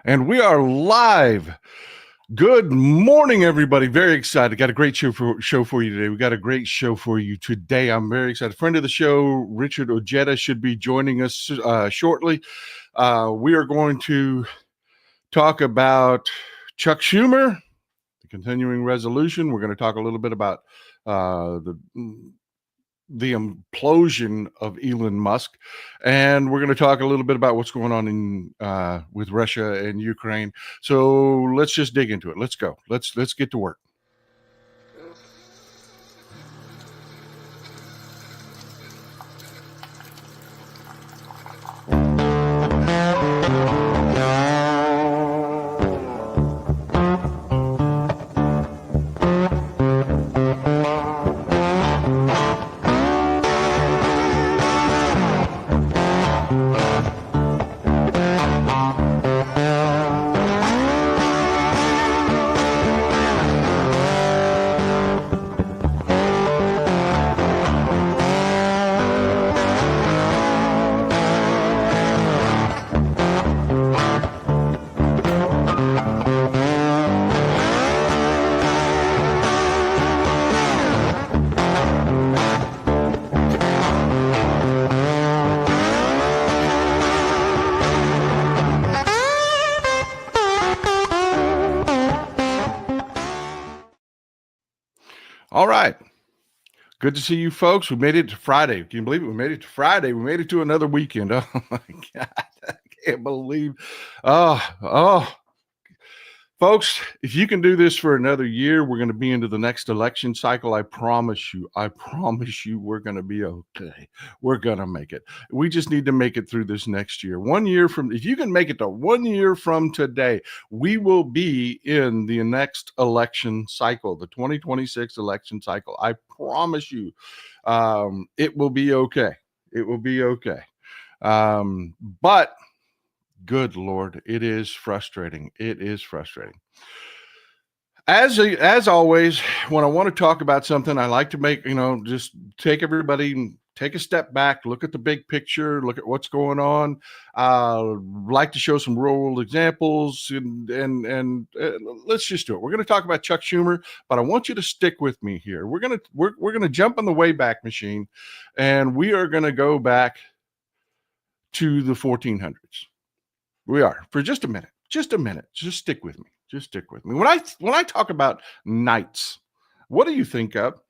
And we are live. Good morning, everybody. Very excited. Got a great show for you today. We got a great show for you today. I'm very excited. Friend of the show, Richard Ojeda, should be joining us shortly. We are going to talk about Chuck Schumer, the continuing resolution. We're going to talk a little bit about the implosion of Elon Musk, and we're going to talk a little bit about what's going on in with Russia and Ukraine. So let's just dig into it. Let's go. Let's get to work. All right. Good to see you folks. We made it to Friday. Can you believe it? We made it to Friday. We made it to another weekend. Oh my God. I can't believe. Folks, if you can do this for another year, we're going to be into the next election cycle. I promise you, we're going to be okay. We're going to make it. We just need to make it through this next year. 1 year from, if you can make it to 1 year from today, we will be in the next election cycle, the 2026 election cycle. I promise you, it will be okay. It will be okay. But good Lord, it is frustrating. It is frustrating. As always, when I want to talk about something, I like to make, just take everybody, take a step back, look at the big picture, look at what's going on. Like to show some real world examples, and let's just do it. We're going to talk about Chuck Schumer, but I want you to stick with me here. We're gonna jump on the Wayback Machine, and we are going to go back to the 1400s. We are for just a minute. Just stick with me. When I talk about knights, what do you think of?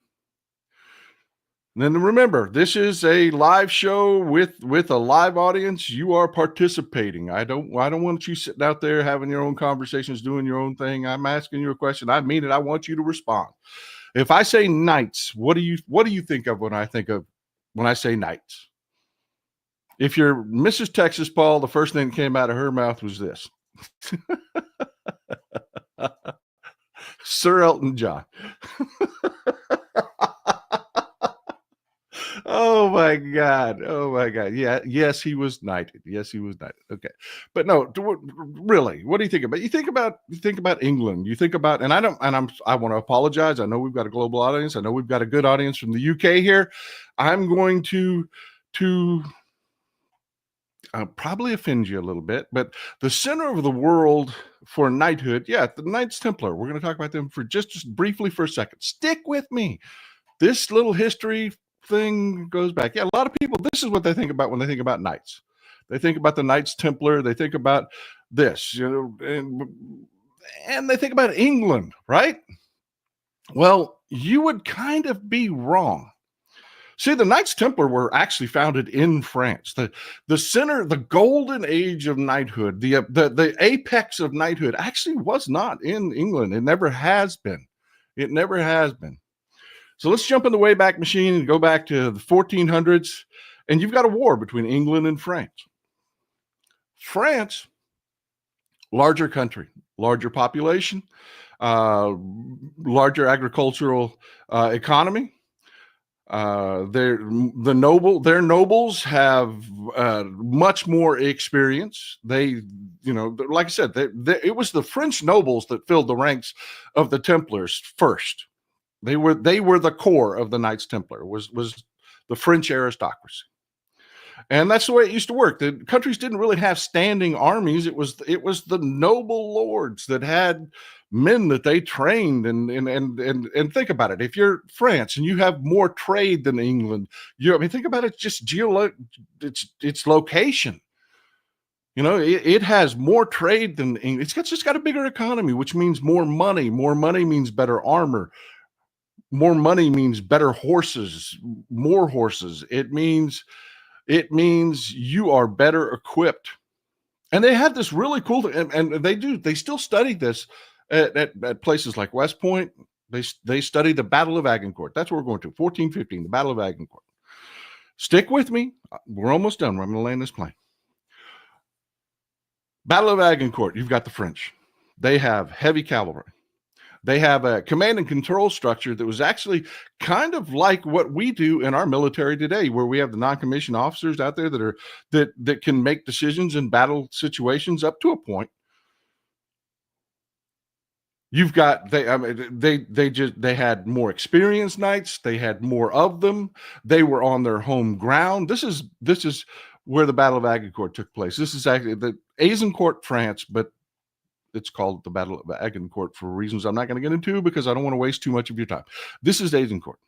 And then remember, this is a live show with a live audience. You are participating. I don't want you sitting out there having your own conversations, doing your own thing. I'm asking you a question. I mean it. I want you to respond. If I say knights, what do you think of when I say knights? If you're Mrs. Texas Paul, the first thing that came out of her mouth was this. Sir Elton John. Oh my God. Yeah. Yes, he was knighted. Okay. But no, really, what do you think about? You think about England. You think about, I want to apologize. I know we've got a global audience. I know we've got a good audience from the UK here. I'm going to probably offend you a little bit, but the center of the world for knighthood, the Knights Templar. We're going to talk about them for just briefly for a second. Stick with me. This little history thing goes back. A lot of people, this is what they think about when they think about knights. They think about the Knights Templar. They think about this, and they think about England, right? Well, you would kind of be wrong. See, the Knights Templar were actually founded in France. The center, the golden age of knighthood, the apex of knighthood actually was not in England. It never has been. So let's jump in the Wayback Machine and go back to the 1400s. And you've got a war between England and France. France, larger country, larger population, larger agricultural economy. Their nobles have much more experience. They, like I said, it was the French nobles that filled the ranks of the Templars first. They were the core of the Knights Templar. Was the French aristocracy. And that's the way it used to work. The countries didn't really have standing armies. It was the noble lords that had men that they trained, and think about it. If you're France and you have more trade than England, think about it, just its location. It has more trade than England. Just got a bigger economy, which means more money. More money means better armor. More money means better horses, more horses. It means you are better equipped. And they had this really cool thing, and they still study this at places like West Point. They study the Battle of Agincourt. That's where we're going to, 1415, the Battle of Agincourt. Stick with me. We're almost done. I'm going to land this plane. Battle of Agincourt, you've got the French. They have heavy cavalry. They have a command and control structure that was actually kind of like what we do in our military today, where we have the non-commissioned officers out there that can make decisions in battle situations up to a point. You've got they had more experienced knights. They had more of them. They were on their home ground. This is where the Battle of Agincourt took place. This is actually the Azincourt, France, but it's called the Battle of Agincourt for reasons I'm not going to get into because I don't want to waste too much of your time. This is Agincourt.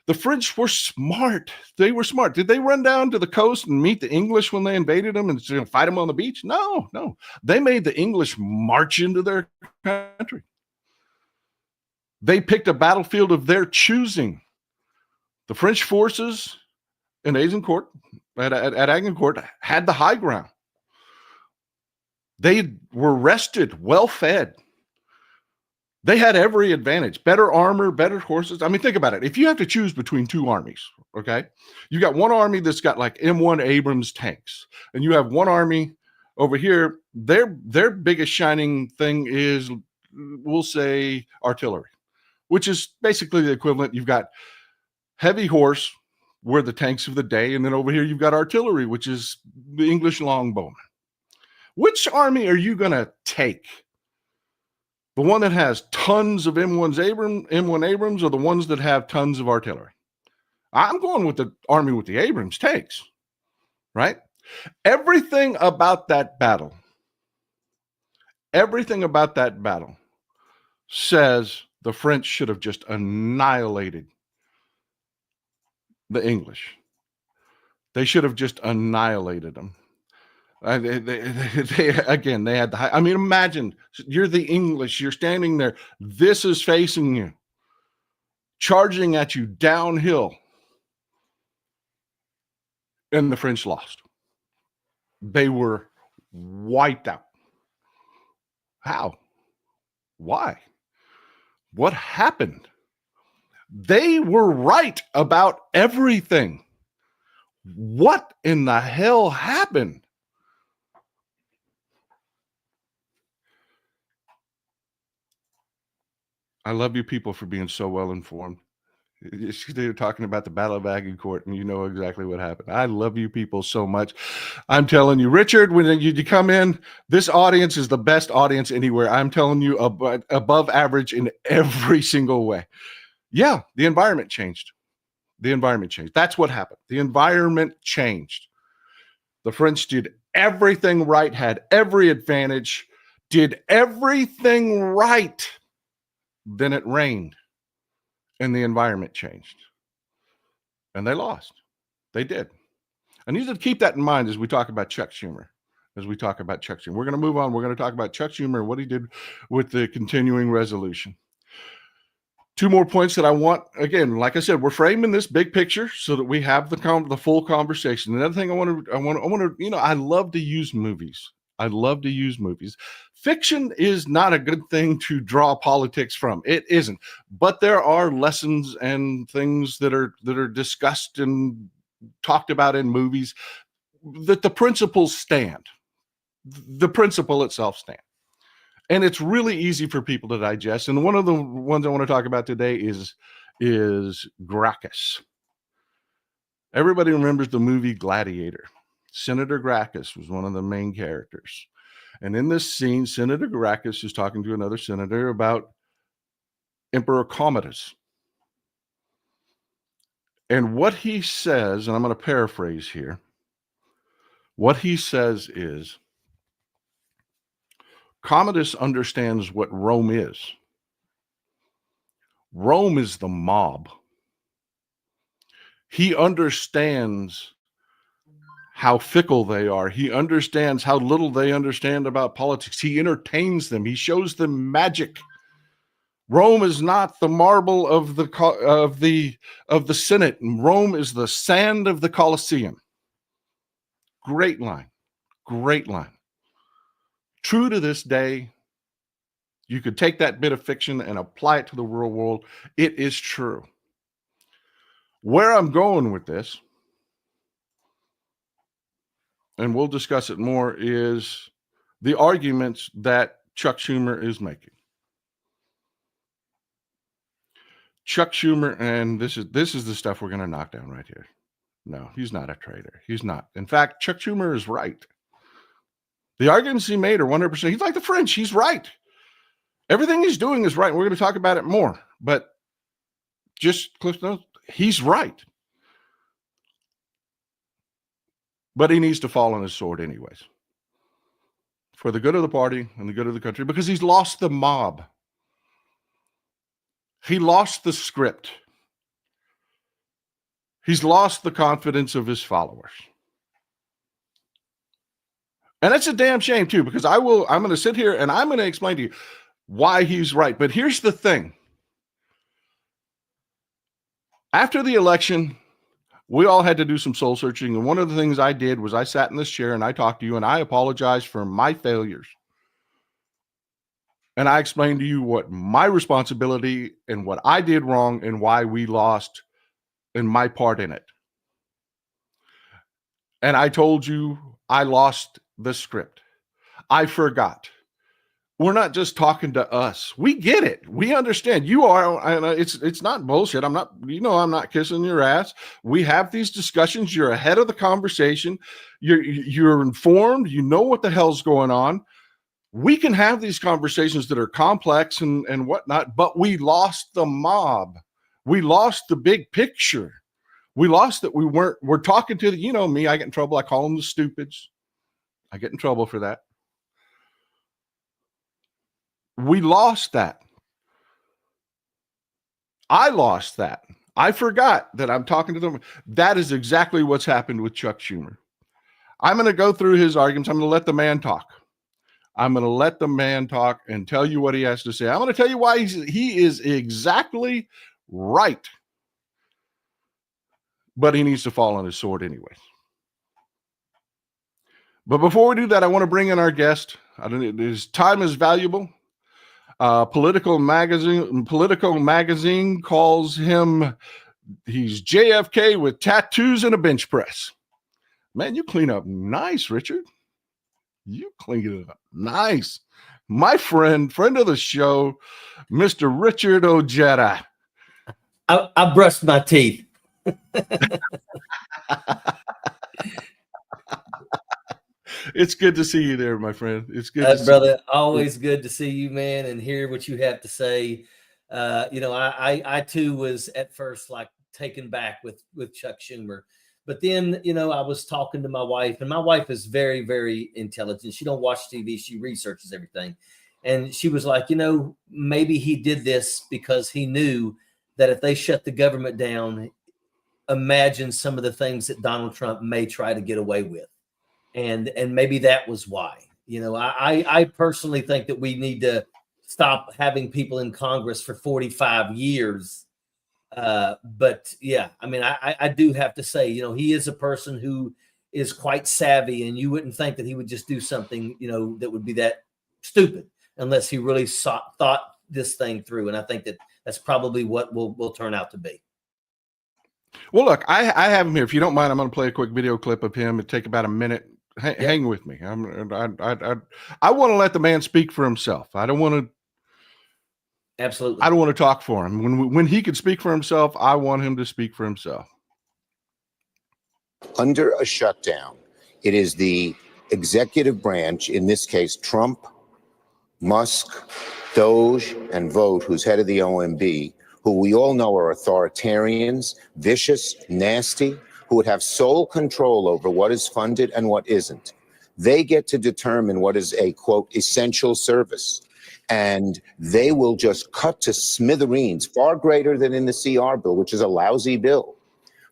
The French were smart. They were smart. Did they run down to the coast and meet the English when they invaded them and fight them on the beach? No. They made the English march into their country. They picked a battlefield of their choosing. The French forces in Agincourt, at Agincourt, had the high ground. They were rested, well-fed. They had every advantage, better armor, better horses. Think about it. If you have to choose between two armies, okay, you got one army that's got like M1 Abrams tanks, and you have one army over here. Their biggest shining thing is, we'll say, artillery, which is basically the equivalent. You've got heavy horse, were the tanks of the day, and then over here you've got artillery, which is the English longbowmen. Which army are you going to take? The one that has tons of M1 Abrams, or the ones that have tons of artillery? I'm going with the army with the Abrams tanks, right? Everything about that battle says the French should have just annihilated the English. They should have just annihilated them. They had the high. Imagine you're the English, you're standing there, this is facing you, charging at you downhill, and the French lost. They were wiped out. How? Why? What happened? They were right about everything. What in the hell happened? I love you people for being so well informed. They're talking about the Battle of Agincourt, and you know exactly what happened. I love you people so much. I'm telling you, Richard, when you come in, this audience is the best audience anywhere. I'm telling you, above average in every single way. Yeah, the environment changed. That's what happened. The environment changed. The French did everything right, had every advantage, did everything right. Then it rained, and the environment changed, and they lost. They did. I need to keep that in mind as we talk about Chuck Schumer. We're going to move on. We're going to talk about Chuck Schumer and what he did with the continuing resolution. Two more points that I want. Again, like I said, we're framing this big picture so that we have the full conversation. Another thing I love to use movies. Fiction is not a good thing to draw politics from. It isn't. But there are lessons and things that are discussed and talked about in movies that the principles stand. The principle itself stands. And it's really easy for people to digest. And one of the ones I want to talk about today is Gracchus. Everybody remembers the movie Gladiator. Senator Gracchus was one of the main characters. And in this scene, Senator Gracchus is talking to another senator about Emperor Commodus. And what he says, and I'm going to paraphrase here, What he says is, Commodus understands what Rome is. Rome is the mob. He understands how fickle they are. He understands how little they understand about politics. He entertains them. He shows them magic. Rome is not the marble of the Senate. Rome is the sand of the Colosseum. Great line. Great line. True to this day. You could take that bit of fiction and apply it to the real world. It is true. Where I'm going with this, and we'll discuss it more, is the arguments that Chuck Schumer is making. Chuck Schumer, and this is the stuff we're going to knock down right here. No, he's not a traitor. He's not. In fact, Chuck Schumer is right. The arguments he made are 100%. He's like the French. He's right. Everything he's doing is right. We're going to talk about it more, but just Cliff Notes, he's right. But he needs to fall on his sword anyways, for the good of the party and the good of the country, because he's lost the mob. He lost the script. He's lost the confidence of his followers. And that's a damn shame too, because I'm going to sit here and I'm going to explain to you why he's right. But here's the thing. After the election, we all had to do some soul searching. And one of the things I did was I sat in this chair and I talked to you and I apologized for my failures. And I explained to you what my responsibility and what I did wrong and why we lost and my part in it. And I told you I lost the script. I forgot. We're not just talking to us. We get it. We understand. You are, and it's not bullshit. I'm not kissing your ass. We have these discussions. You're ahead of the conversation. You're informed. You know what the hell's going on. We can have these conversations that are complex and whatnot, but we lost the mob. We lost the big picture. We lost that we're talking to me, I get in trouble. I call them the stupids. I get in trouble for that. We lost that. I lost that. I forgot that I'm talking to them. That is exactly what's happened with Chuck Schumer. I'm going to go through his arguments. I'm going to let the man talk. I'm going to let the man talk and tell you what he has to say. I'm going to tell you why he is exactly right. But he needs to fall on his sword anyways. But before we do that, I want to bring in our guest. His time is valuable. Political magazine calls him, he's JFK with tattoos and a bench press. Man, you clean up nice, Richard. You clean it up nice. My friend of the show, Mr. Richard Ojeda. I brushed my teeth. It's good to see you there, my friend. It's good, brother. Always good to see you, man, and hear what you have to say. I too was at first like taken back with Chuck Schumer, but then I was talking to my wife, and my wife is very, very intelligent. She don't watch TV; she researches everything, and she was like, maybe he did this because he knew that if they shut the government down, imagine some of the things that Donald Trump may try to get away with. And maybe that was why. I personally think that we need to stop having people in Congress for 45 years. But yeah, I mean, I do have to say, he is a person who is quite savvy, and you wouldn't think that he would just do something, that would be that stupid unless he really thought this thing through. And I think that that's probably what will turn out to be. Well, look, I have him here. If you don't mind, I'm going to play a quick video clip of him. It'll take about a minute. Hang with me. I want to let the man speak for himself. I don't want to. Absolutely. I don't want to talk for him. When he can speak for himself, I want him to speak for himself. Under a shutdown, it is the executive branch, in this case, Trump, Musk, Doge, and Vogt, who's head of the OMB, who we all know are authoritarians, vicious, nasty, who would have sole control over what is funded and what isn't. They get to determine what is a, quote, essential service. And they will just cut to smithereens, far greater than in the CR bill, which is a lousy bill,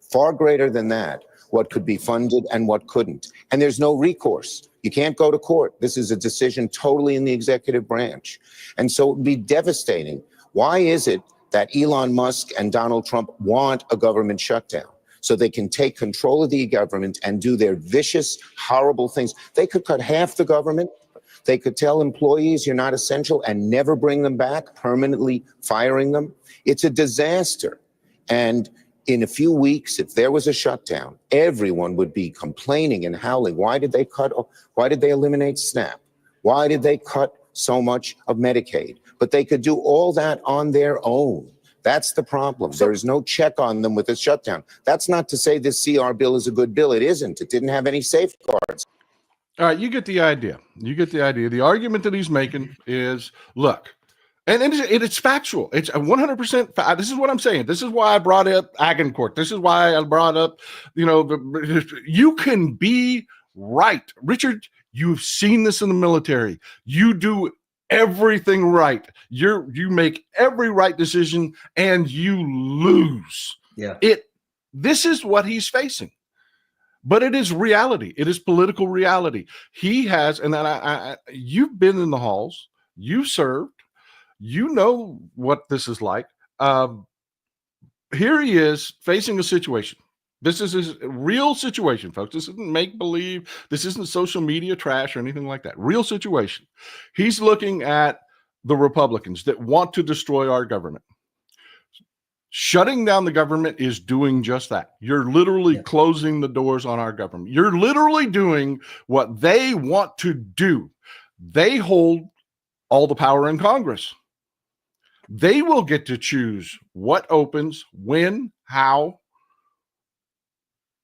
far greater than that, what could be funded and what couldn't. And there's no recourse. You can't go to court. This is a decision totally in the executive branch. And so it would be devastating. Why is it that Elon Musk and Donald Trump want a government shutdown? So they can take control of the government and do their vicious, horrible things. They could cut half the government. They could tell employees you're not essential and never bring them back, permanently firing them. It's a disaster. And in a few weeks, if there was a shutdown, everyone would be complaining and howling. Why did they cut? Why did they eliminate SNAP? Why did they cut so much of Medicaid? But they could do all that on their own. That's the problem. There is no check on them with a shutdown. That's not to say this CR bill is a good bill. It isn't. It didn't have any safeguards. All right, you get the idea. You get the idea. The argument that he's making is, look, and it's factual. It's 100%. This is what I'm saying. This is why I brought up Agincourt. This is why I brought up, you can be right. Richard, you've seen this in the military. You do everything right. You make every right decision and you lose. Yeah. This is what he's facing. But it is reality. It is political reality. He has, and you've been in the halls, you've served, you know what this is like. Here he is facing a situation. This is his real situation, folks. This isn't make believe. This isn't social media trash or anything like that. Real situation. He's looking at the Republicans that want to destroy our government. Shutting down the government is doing just that. You're literally closing the doors on our government. You're literally doing what they want to do. They hold all the power in Congress. They will get to choose what opens, when, how,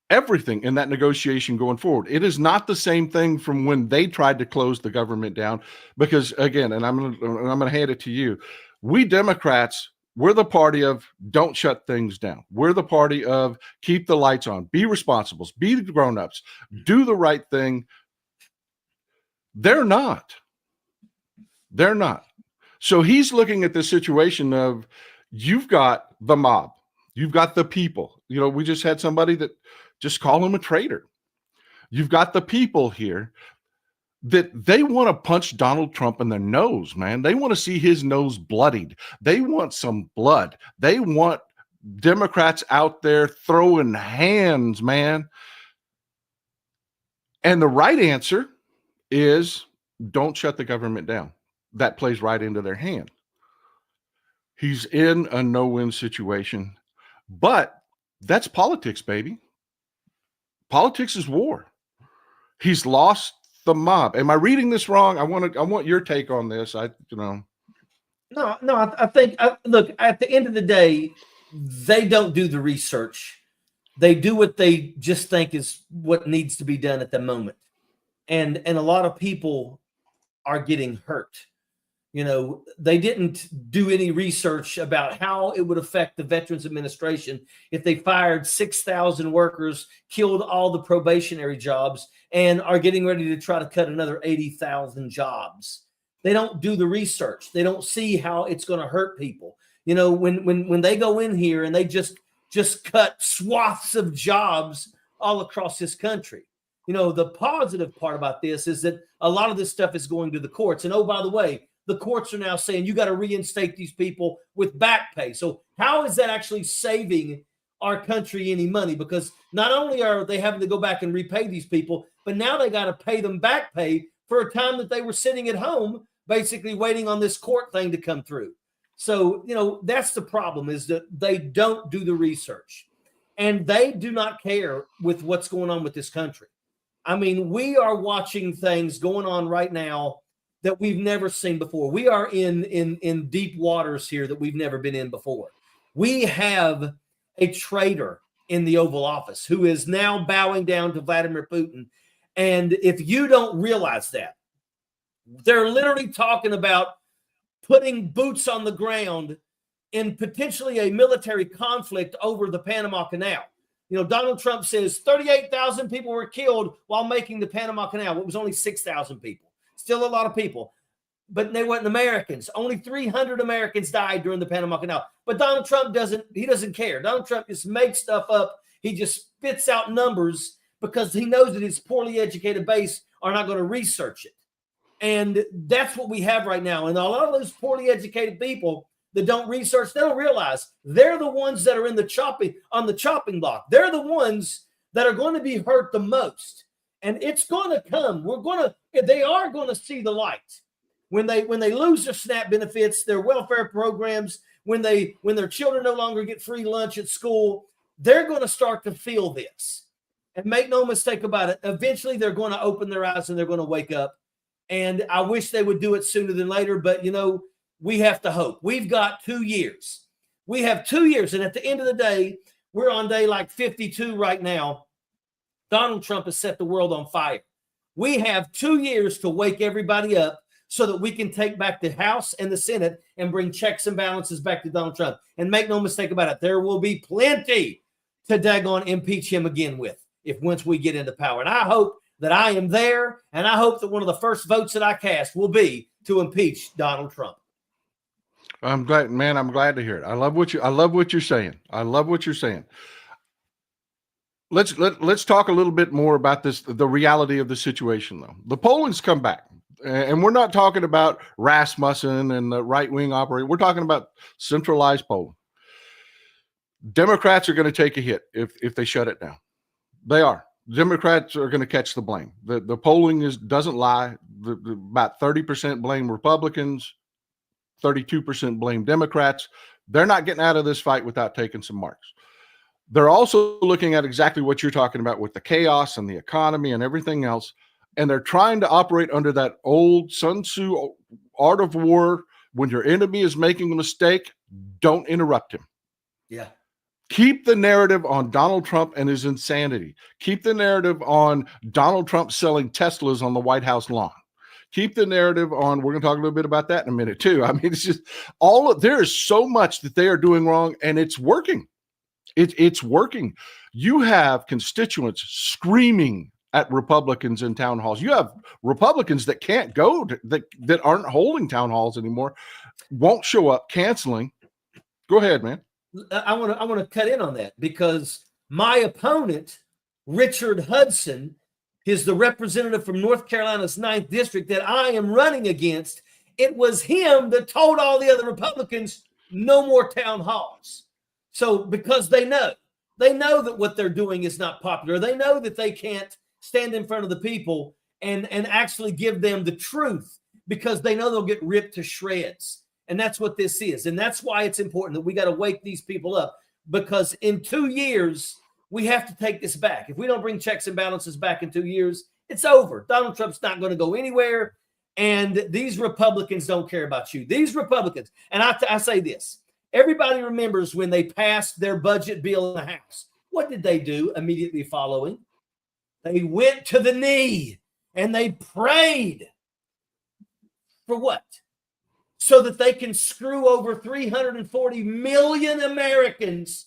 everything in that negotiation going forward. It is not the same thing from when they tried to close the government down, because again, and I'm going to hand it to you. We Democrats, we're the party of don't shut things down. We're the party of keep the lights on, be responsible, be the grown-ups, do the right thing. They're not. They're not. So he's looking at this situation of you've got the mob, you've got the people. We just had somebody that just call him a traitor. You've got the people here that they want to punch Donald Trump in the nose, man. They want to see his nose bloodied. They want some blood. They want Democrats out there throwing hands, man. And the right answer is don't shut the government down. That plays right into their hand. He's in a no-win situation, but that's politics, baby. Politics is war. He's lost the mob. Am I reading this wrong? I want your take on this. No, I think, look, at the end of the day, they don't do the research. They do what they just think is what needs to be done at the moment. And a lot of people are getting hurt. They didn't do any research about how it would affect the Veterans Administration if they fired 6,000 workers, killed all the probationary jobs, and are getting ready to try to cut another 80,000 jobs. They don't do the research. They don't see how it's going to hurt people. When they go in here and they just cut swaths of jobs all across this country. The positive part about this is that a lot of this stuff is going to the courts. And oh, by the way, the courts are now saying you got to reinstate these people with back pay. So how is that actually saving our country any money? Because not only are they having to go back and repay these people, but now they got to pay them back pay for a time that they were sitting at home, basically waiting on this court thing to come through. So, that's the problem, is that they don't do the research and they do not care with what's going on with this country. I mean, we are watching things going on right now that we've never seen before. We are in deep waters here that we've never been in before. We have a traitor in the Oval Office who is now bowing down to Vladimir Putin. And if you don't realize that, they're literally talking about putting boots on the ground in potentially a military conflict over the Panama Canal. Donald Trump says 38,000 people were killed while making the Panama Canal. It was only 6,000 people. Still a lot of people. But they weren't Americans. Only 300 Americans died during the Panama Canal. But Donald Trump doesn't care. Donald Trump just makes stuff up. He just spits out numbers because he knows that his poorly educated base are not going to research it. And that's what we have right now. And a lot of those poorly educated people that don't research, they don't realize they're the ones that are on the chopping block. They're the ones that are going to be hurt the most. And it's going to come. They are going to see the light. When they lose their SNAP benefits, their welfare programs, when their children no longer get free lunch at school, they're going to start to feel this. And make no mistake about it, eventually they're going to open their eyes and they're going to wake up. And I wish they would do it sooner than later, but we have to hope. We've got 2 years. We have 2 years, and at the end of the day, we're on day like 52 right now. Donald Trump has set the world on fire. We have 2 years to wake everybody up so that we can take back the House and the Senate and bring checks and balances back to Donald Trump. And make no mistake about it, there will be plenty to daggone impeach him again with once we get into power. And I hope that I am there, and I hope that one of the first votes that I cast will be to impeach Donald Trump. I'm glad, man. I'm glad to hear it. I love what you're saying. I love what you're saying. Let's talk a little bit more about the reality of the situation, though. The polling's come back, and we're not talking about Rasmussen and the right-wing operator. We're talking about centralized polling. Democrats are going to take a hit if they shut it down. They are. Democrats are going to catch the blame. The polling doesn't lie. About 30% blame Republicans, 32% blame Democrats. They're not getting out of this fight without taking some marks. They're also looking at exactly what you're talking about with the chaos and the economy and everything else. And they're trying to operate under that old Sun Tzu art of war. When your enemy is making a mistake, don't interrupt him. Yeah. Keep the narrative on Donald Trump and his insanity. Keep the narrative on Donald Trump selling Teslas on the White House lawn. Keep the narrative on, we're going to talk a little bit about that in a minute too. I mean, it's just there is so much that they are doing wrong, and it's working. It's working. You have constituents screaming at Republicans in town halls. You have Republicans that can't go that aren't holding town halls anymore, won't show up, canceling. Go ahead, man. I want to cut in on that because my opponent, Richard Hudson, is the representative from North Carolina's 9th district that I am running against. It was him that told all the other Republicans no more town halls. So because they know that what they're doing is not popular. They know that they can't stand in front of the people and actually give them the truth because they know they'll get ripped to shreds. And that's what this is. And that's why it's important that we got to wake these people up, because in 2 years, we have to take this back. If we don't bring checks and balances back in 2 years, it's over. Donald Trump's not going to go anywhere. And these Republicans don't care about you. These Republicans, and I say this, everybody remembers when they passed their budget bill in the House. What did they do immediately following? They went to the knee and they prayed. For what? So that they can screw over 340 million Americans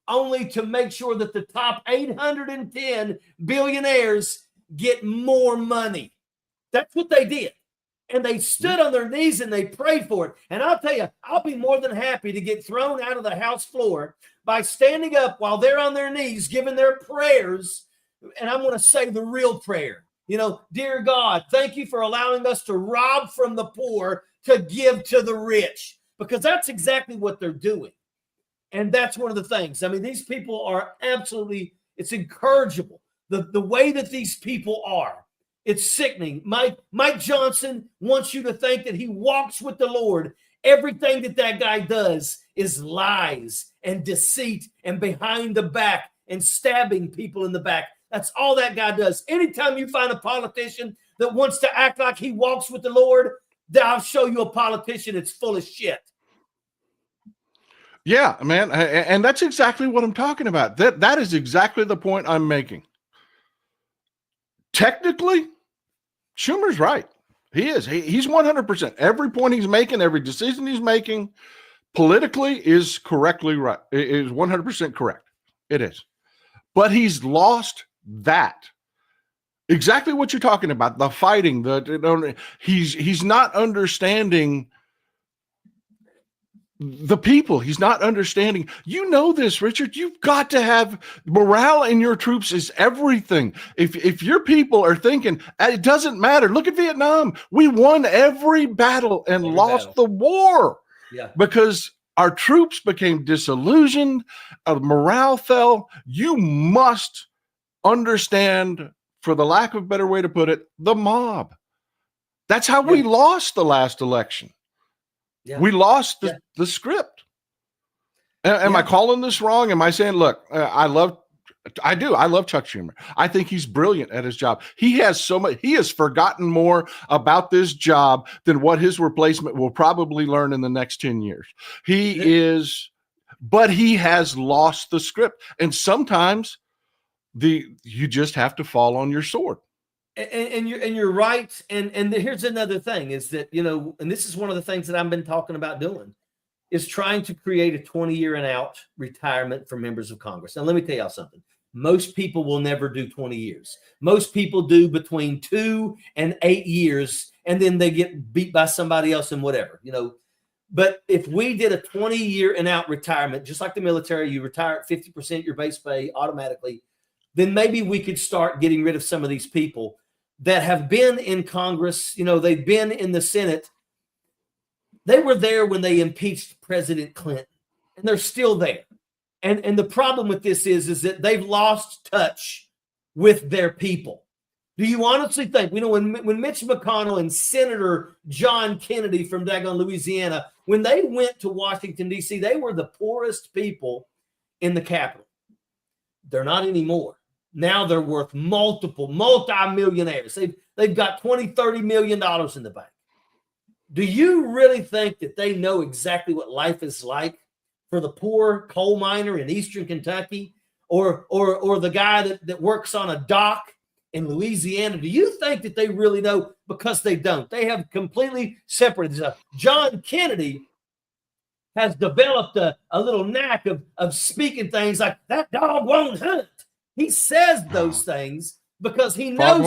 only to make sure that the top 810 billionaires get more money. That's what they did. And they stood on their knees and they prayed for it. And I'll tell you, I'll be more than happy to get thrown out of the House floor by standing up while they're on their knees, giving their prayers. And I'm going to say the real prayer. Dear God, thank you for allowing us to rob from the poor to give to the rich, because that's exactly what they're doing. And that's one of the things. I mean, these people are absolutely, it's incorrigible. The way that these people are, it's sickening. Mike Johnson wants you to think that he walks with the Lord. Everything that guy does is lies and deceit and behind the back and stabbing people in the back. That's all that guy does. Anytime you find a politician that wants to act like he walks with the Lord, I'll show you a politician that's full of shit. Yeah, man. And that's exactly what I'm talking about. That is exactly the point I'm making. Technically, Schumer's right. He is. He's 100%. Every point he's making, every decision he's making politically is correctly right. It is 100% correct. It is. but he's lost that. Exactly what you're talking about, the fighting, he's not understanding the people. He's not understanding. You know this, Richard. You've got to have morale in your troops is everything. If your people are thinking it doesn't matter, look at Vietnam. We won every battle and lost the war. Yeah, because our troops became disillusioned. Morale fell. You must understand, for the lack of a better way to put it, the mob. That's how we lost the last election. Yeah. We lost the script. Am I calling this wrong? Am I saying, look, I love Chuck Schumer. I think he's brilliant at his job. He has forgotten more about this job than what his replacement will probably learn in the next 10 years. But he has lost the script. And sometimes you just have to fall on your sword. And you're right. And here's another thing is that, and this is one of the things that I've been talking about doing, is trying to create a 20-year and out retirement for members of Congress. Now, let me tell y'all something. Most people will never do 20 years. Most people do between 2 and 8 years, and then they get beat by somebody else and whatever, But if we did a 20-year and out retirement, just like the military, you retire at 50% your base pay automatically, then maybe we could start getting rid of some of these people that have been in Congress. They've been in the Senate. They were there when they impeached President Clinton, and they're still there. And the problem with this is that they've lost touch with their people. Do you honestly think, when Mitch McConnell and Senator John Kennedy from Dagon, Louisiana, when they went to Washington, D.C., they were the poorest people in the Capitol. They're not anymore. Now they're worth multi-millionaires. They've got $20, $30 million in the bank. Do you really think that they know exactly what life is like for the poor coal miner in Eastern Kentucky or the guy that works on a dock in Louisiana? Do you think that they really know? Because they don't. They have completely separated. John Kennedy has developed a little knack of speaking things like, that dog won't hunt. He says those things because he knows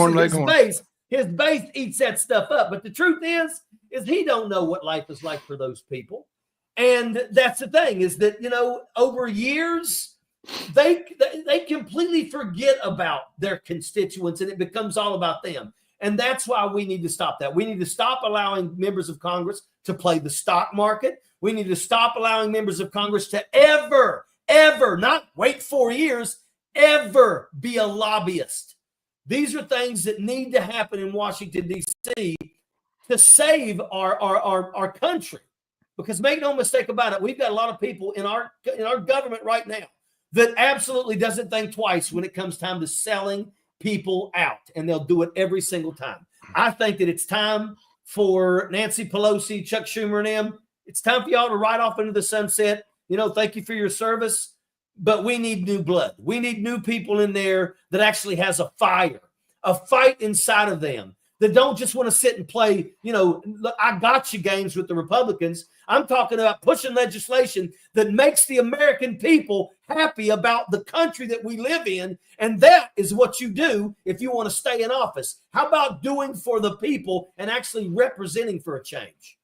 his base eats that stuff up. But the truth is he don't know what life is like for those people. And that's the thing, is that, over years, they completely forget about their constituents, and it becomes all about them. And that's why we need to stop that. We need to stop allowing members of Congress to play the stock market. We need to stop allowing members of Congress to ever, not wait 4 years, ever be a lobbyist. These are things that need to happen in Washington, D.C. to save our country. Because make no mistake about it, we've got a lot of people in our government right now that absolutely doesn't think twice when it comes time to selling people out, and they'll do it every single time. I think that it's time for Nancy Pelosi, Chuck Schumer, and them. It's time for y'all to ride off into the sunset. Thank you for your service, but we need new blood. We need new people in there that actually has a fight inside of them, that don't just want to sit and play, I got you games with the Republicans. I'm talking about pushing legislation that makes the American people happy about the country that we live in. And that is what you do if you want to stay in office. How about doing for the people and actually representing for a change?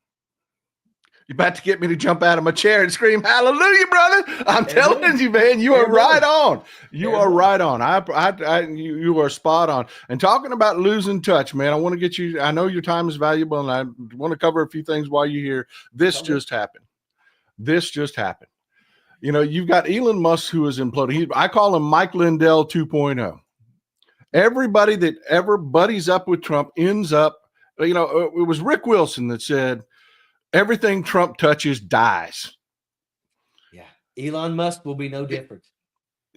You're about to get me to jump out of my chair and scream, hallelujah, brother. I'm telling you, man, you are right on. You are right on. You are spot on. And talking about losing touch, man, I want to get you, I know your time is valuable, and I want to cover a few things while you're here. This just happened. You've got Elon Musk, who is imploding. I call him Mike Lindell 2.0. Everybody that ever buddies up with Trump ends up, it was Rick Wilson that said, everything Trump touches dies. Yeah. Elon Musk will be no different.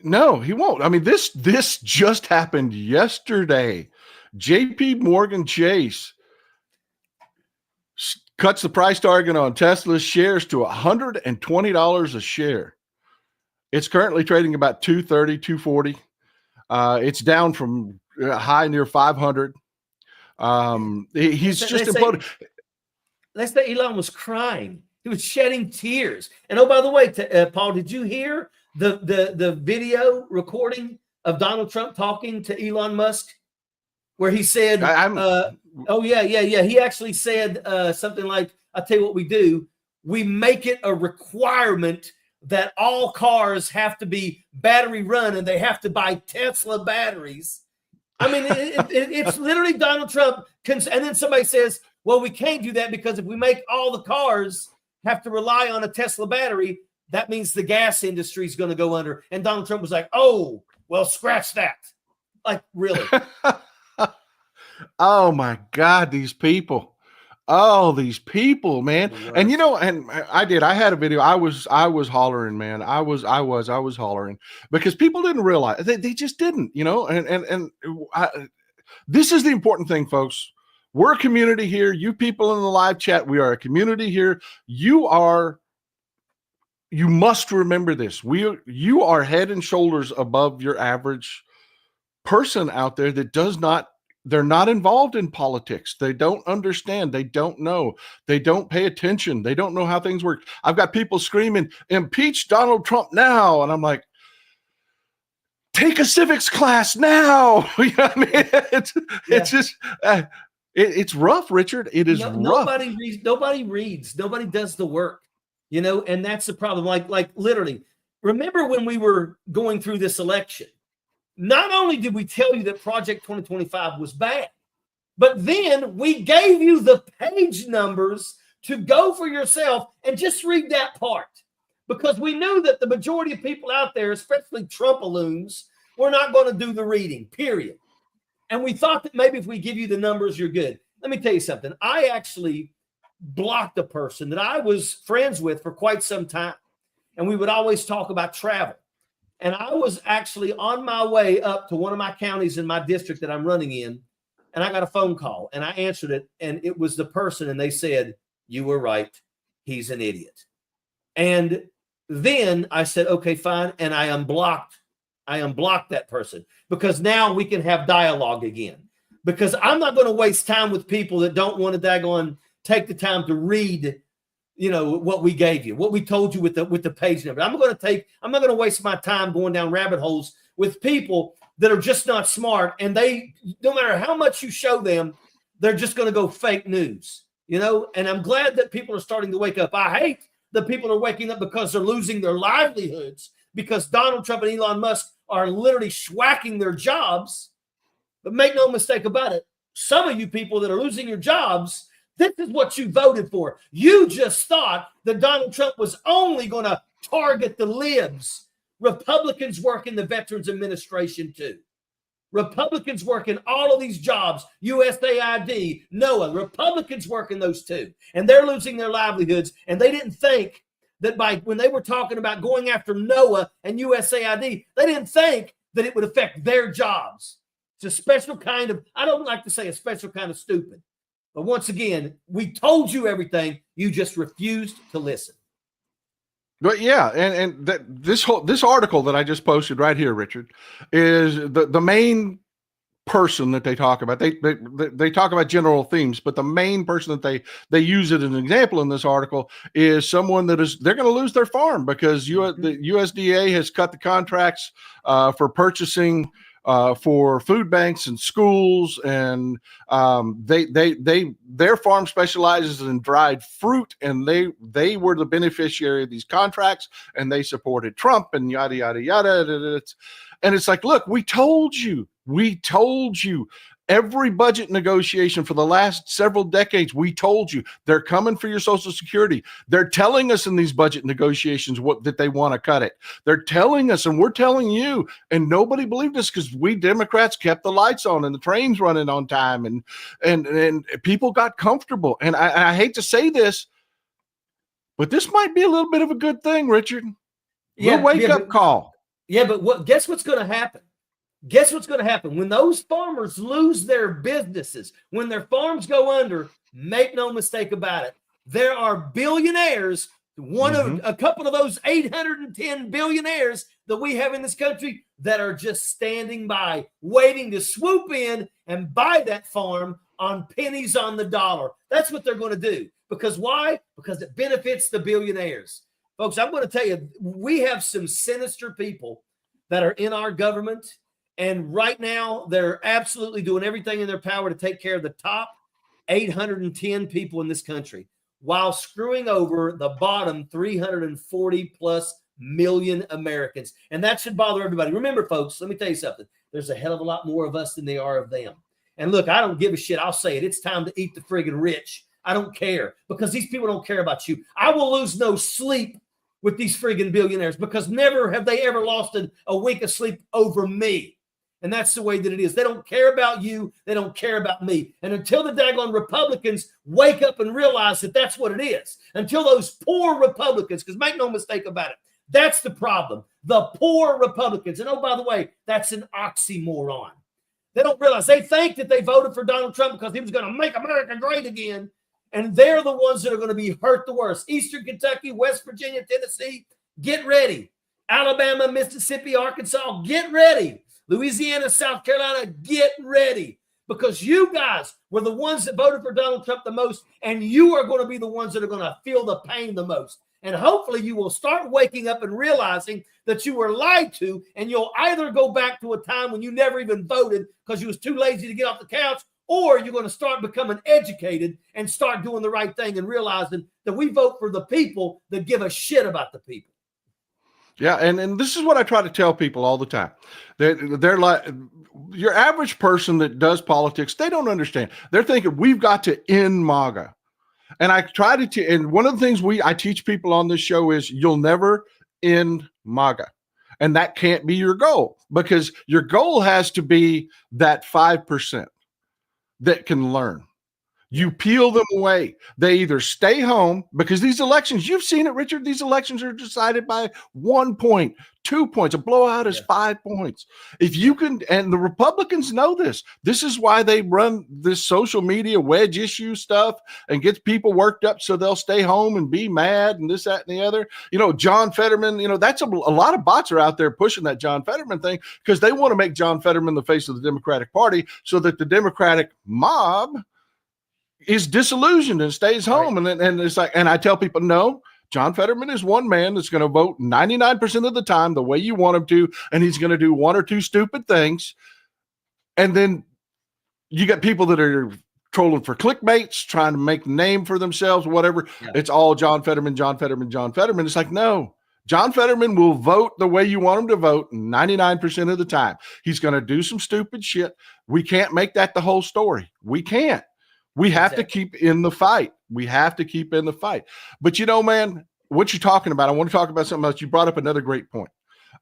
No, he won't. I mean, this just happened yesterday. JP Morgan Chase cuts the price target on Tesla's shares to $120 a share. It's currently trading about $230, $240. It's down from a high near 500. He's just imploded. Let's say Elon was crying. He was shedding tears. And oh, by the way, Paul, did you hear the video recording of Donald Trump talking to Elon Musk, where he said, "Oh yeah. He actually said something like, "I'll tell you what we do. We make it a requirement that all cars have to be battery run, and they have to buy Tesla batteries." I mean, it's literally Donald Trump. And then somebody says, "Well, we can't do that because if we make all the cars have to rely on a Tesla battery, that means the gas industry is going to go under." And Donald Trump was like, "Oh, well, scratch that." Like, really? Oh my God, these people. Oh, these people, man. And you know, and I had a video. I was hollering, man. I was hollering because people didn't realize, they just didn't, you know, this is the important thing, folks. We're a community here. You people in the live chat, we are a community here. You must remember this. You are head and shoulders above your average person out there that they're not involved in politics. They don't understand. They don't know. They don't pay attention. They don't know how things work. I've got people screaming, "Impeach Donald Trump now." And I'm like, take a civics class now. You know what I mean? It's just, it's rough, Richard. It is rough. Nobody reads. Nobody does the work, you know, and that's the problem. Like literally, remember when we were going through this election, not only did we tell you that Project 2025 was bad, but then we gave you the page numbers to go for yourself and just read that part, because we knew that the majority of people out there, especially Trumpaloons, were not going to do the reading, period. And we thought that maybe if we give you the numbers, you're good. Let me tell you something. I actually blocked a person that I was friends with for quite some time, and we would always talk about travel. And I was actually on my way up to one of my counties in my district that I'm running in, and I got a phone call, and I answered it, and it was the person, and they said, "You were right. He's an idiot." And then I said, "Okay, fine," and I unblocked that person, because now we can have dialogue again. Because I'm not going to waste time with people that don't want to daggone take the time to read, you know, what we gave you, what we told you with the page number. I'm not going to waste my time going down rabbit holes with people that are just not smart, and they, no matter how much you show them, they're just going to go fake news, you know. And I'm glad that people are starting to wake up. I hate that people are waking up because they're losing their livelihoods, because Donald Trump and Elon Musk are literally schwacking their jobs. But make no mistake about it, some of you people that are losing your jobs, this is what you voted for. You just thought that Donald Trump was only going to target the libs. Republicans work in the Veterans Administration too. Republicans work in all of these jobs, USAID, NOAA. Republicans work in those too. And they're losing their livelihoods. And they didn't think that when they were talking about going after NOAA and USAID, they didn't think that it would affect their jobs. It's a special kind of, I don't like to say a special kind of stupid. But once again, we told you everything. You just refused to listen. But yeah, and this article that I just posted right here, Richard, is the main person that they talk about. They talk about general themes, but the main person that they use it as an example in this article is someone they're going to lose their farm because the USDA has cut the contracts for purchasing for food banks and schools, and their farm specializes in dried fruit, and they were the beneficiary of these contracts, and they supported Trump and yada yada yada. And it's like, look, we told you every budget negotiation for the last several decades. We told you they're coming for your Social Security. They're telling us in these budget negotiations that they want to cut it. They're telling us, and we're telling you, and nobody believed us because we Democrats kept the lights on and the trains running on time, and people got comfortable. And I hate to say this, but this might be a little bit of a good thing, Richard. Wake up call. Yeah, but guess what's going to happen? Guess what's going to happen when those farmers lose their businesses, when their farms go under? Make no mistake about it. There are billionaires, a couple of those 810 billionaires that we have in this country that are just standing by, waiting to swoop in and buy that farm on pennies on the dollar. That's what they're going to do. Because why? Because it benefits the billionaires. Folks, I'm going to tell you, we have some sinister people that are in our government, And right now, they're absolutely doing everything in their power to take care of the top 810 people in this country while screwing over the bottom 340 plus million Americans. And that should bother everybody. Remember, folks, let me tell you something. There's a hell of a lot more of us than there are of them. And look, I don't give a shit. I'll say it. It's time to eat the friggin' rich. I don't care because these people don't care about you. I will lose no sleep with these friggin' billionaires because never have they ever lost a wink of sleep over me. And that's the way that it is. They don't care about you. They don't care about me. And until the daggone Republicans wake up and realize that that's what it is, until those poor Republicans, because make no mistake about it, that's the problem. The poor Republicans. And oh, by the way, that's an oxymoron. They don't realize. They think that they voted for Donald Trump because he was going to make America great again. And they're the ones that are going to be hurt the worst. Eastern Kentucky, West Virginia, Tennessee, get ready. Alabama, Mississippi, Arkansas, get ready. Louisiana, South Carolina, get ready. Because you guys were the ones that voted for Donald Trump the most, and you are going to be the ones that are going to feel the pain the most. And hopefully you will start waking up and realizing that you were lied to, and you'll either go back to a time when you never even voted because you was too lazy to get off the couch, or you're going to start becoming educated and start doing the right thing and realizing that we vote for the people that give a shit about the people. Yeah, and this is what I try to tell people all the time. They're like, your average person that does politics, they don't understand. They're thinking we've got to end MAGA. And I try to, and one of the things I teach people on this show is you'll never end MAGA. And that can't be your goal, because your goal has to be that 5% that can learn. You peel them away. They either stay home, because these elections, you've seen it, Richard, these elections are decided by 1 point, 2 points. A blowout is 5 points. If you can, and the Republicans know this. This is why they run this social media wedge issue stuff and gets people worked up so they'll stay home and be mad and this, that, and the other. You know, John Fetterman, you know, that's a lot of bots are out there pushing that John Fetterman thing because they want to make John Fetterman the face of the Democratic Party so that the Democratic mob is disillusioned and stays home. Right. And it's like, and I tell people, no, John Fetterman is one man that's going to vote 99% of the time the way you want him to, and he's going to do one or two stupid things. And then you got people that are trolling for clickbaits, trying to make a name for themselves, whatever. Yeah. It's all John Fetterman, John Fetterman, John Fetterman. It's like, no, John Fetterman will vote the way you want him to vote 99% of the time. He's going to do some stupid shit. We can't make that the whole story. We can't. We have to keep in the fight. We have to keep in the fight. But, you know, man, what you're talking about, I want to talk about something else. You brought up another great point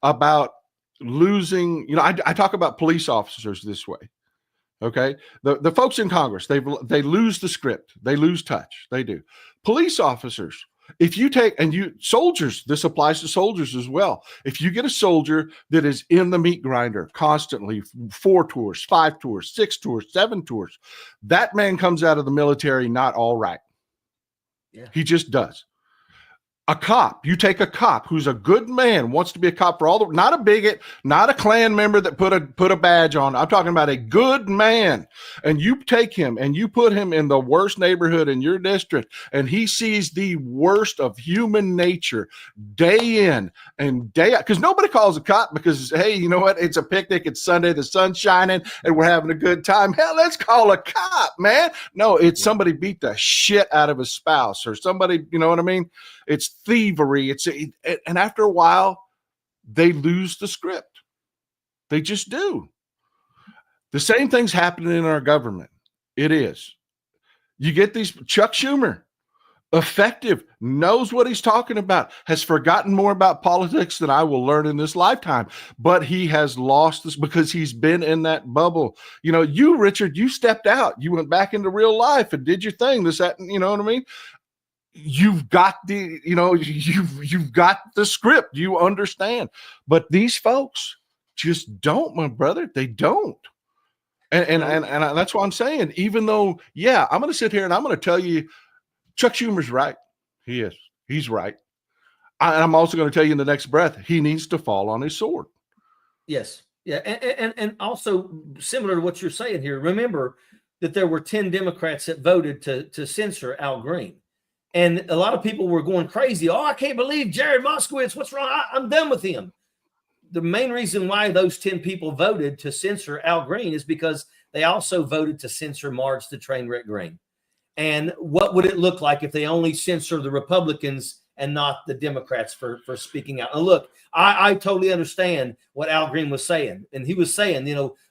about losing. You know, I talk about police officers this way. Okay. The folks in Congress, they lose the script. They lose touch. They do. Police officers, if you take, and you soldiers, this applies to soldiers as well. If you get a soldier that is in the meat grinder constantly, 4 tours, 5 tours, 6 tours, 7 tours, that man comes out of the military not all right. Yeah. He just does. A cop, you take a cop who's a good man, wants to be a cop for all the, not a bigot, not a Klan member that put a badge on. I'm talking about a good man. And you take him and you put him in the worst neighborhood in your district, and he sees the worst of human nature day in and day out. Because nobody calls a cop because, hey, you know what? It's a picnic. It's Sunday. The sun's shining and we're having a good time. Hell, let's call a cop, man. No, it's somebody beat the shit out of a spouse or somebody, you know what I mean? It's thievery. And after a while, they lose the script. They just do. The same thing's happening in our government. It is. You get these, Chuck Schumer, effective, knows what he's talking about, has forgotten more about politics than I will learn in this lifetime, but he has lost this because he's been in that bubble. You know, you, Richard, you stepped out. You went back into real life and did your thing. This, that, you know what I mean? You've got the, you know, you've got the script, you understand, but these folks just don't, my brother. They don't. And that's what I'm saying. Even though, yeah, I'm going to sit here and I'm going to tell you, Chuck Schumer's right. He is. He's right. And I'm also going to tell you in the next breath, he needs to fall on his sword. Yes. Yeah. And also similar to what you're saying here, remember that there were 10 Democrats that voted to censor Al Green. And a lot of people were going crazy. Oh, I can't believe Jared Moskowitz. What's wrong? I'm done with him. the main reason why those 10 people voted to censor Al Green is because they also voted to censor Marge the Trainwreck Green. And what would it look like if they only censor the Republicans and not the Democrats for speaking out? And look, I totally understand what Al Green was saying. And he was saying,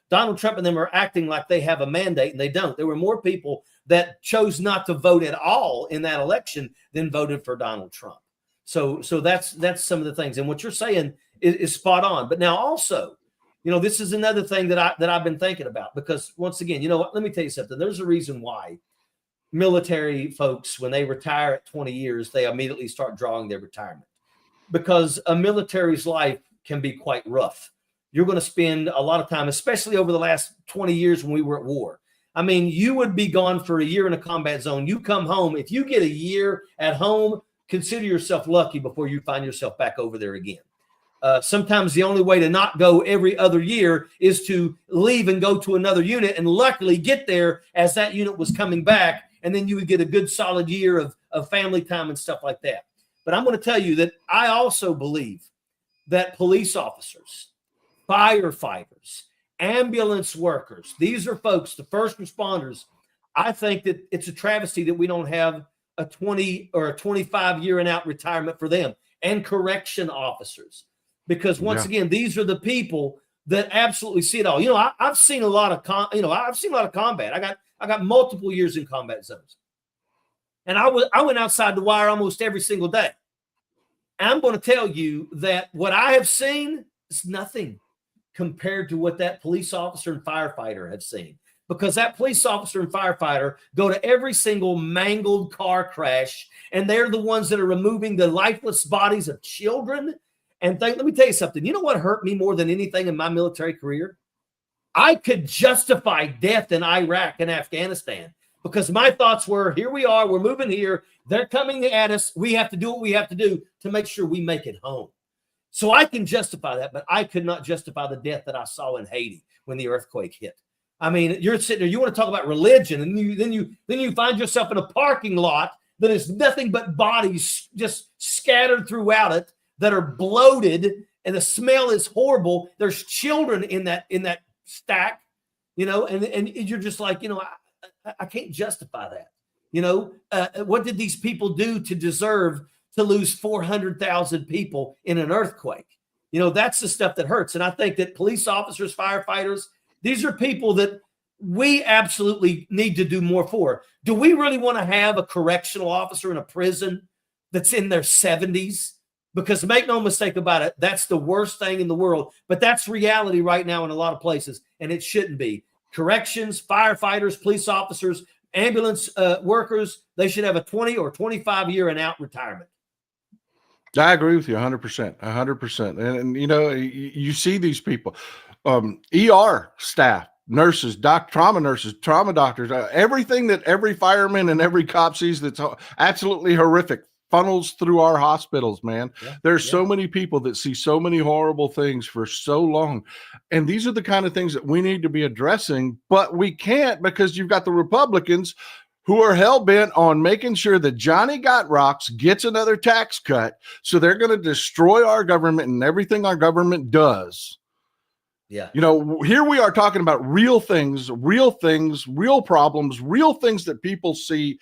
Donald Trump and them are acting like they have a mandate, and they don't. There were more people that chose not to vote at all in that election than voted for Donald Trump. So that's some of the things. And what you're saying is spot on. But now also, this is another thing that I've been thinking about, because once again, let me tell you something. There's a reason why military folks, when they retire at 20 years, they immediately start drawing their retirement, because a military's life can be quite rough. You're going to spend a lot of time, especially over the last 20 years when we were at war. I mean, you would be gone for a year in a combat zone. You come home. If you get a year at home, consider yourself lucky before you find yourself back over there again. Sometimes the only way to not go every other year is to leave and go to another unit, and luckily get there as that unit was coming back, and then you would get a good solid year of family time and stuff like that. But I'm going to tell you that I also believe that police officers, firefighters, ambulance workers, these are folks, the first responders. I think that it's a travesty that we don't have a 20 or a 25 year and out retirement for them, and correction officers, because once again, these are the people that absolutely see it all. I've seen a lot of combat. I got multiple years in combat zones, and I went outside the wire almost every single day. And I'm going to tell you that what I have seen is nothing compared to what that police officer and firefighter have seen, because that police officer and firefighter go to every single mangled car crash, and they're the ones that are removing the lifeless bodies of children. And let me tell you something. You know what hurt me more than anything in my military career? I could justify death in Iraq and Afghanistan, because my thoughts were, here we are, we're moving here, they're coming at us, we have to do what we have to do to make sure we make it home. So I can justify that, but I could not justify the death that I saw in Haiti when the earthquake hit. I mean, you're sitting there, you want to talk about religion, and then you find yourself in a parking lot that is nothing but bodies just scattered throughout it that are bloated, and the smell is horrible. There's children in that stack, and you're just like, I can't justify that. What did these people do to deserve to lose 400,000 people in an earthquake? That's the stuff that hurts. And I think that police officers, firefighters, these are people that we absolutely need to do more for. Do we really want to have a correctional officer in a prison that's in their 70s? Because make no mistake about it, that's the worst thing in the world. But that's reality right now in a lot of places, and it shouldn't be. Corrections, firefighters, police officers, ambulance workers, they should have a 20 or 25 year and out retirement. I agree with you 100%, 100%. And you see these people, ER staff, nurses, trauma nurses, trauma doctors, everything that every fireman and every cop sees that's absolutely horrific funnels through our hospitals, man. There's so many people that see so many horrible things for so long. And these are the kind of things that we need to be addressing, but we can't, because you've got the Republicans who are hell-bent on making sure that Johnny Got Rocks gets another tax cut. So they're going to destroy our government and everything our government does. Yeah. Here we are talking about real things, real problems, real things that people see,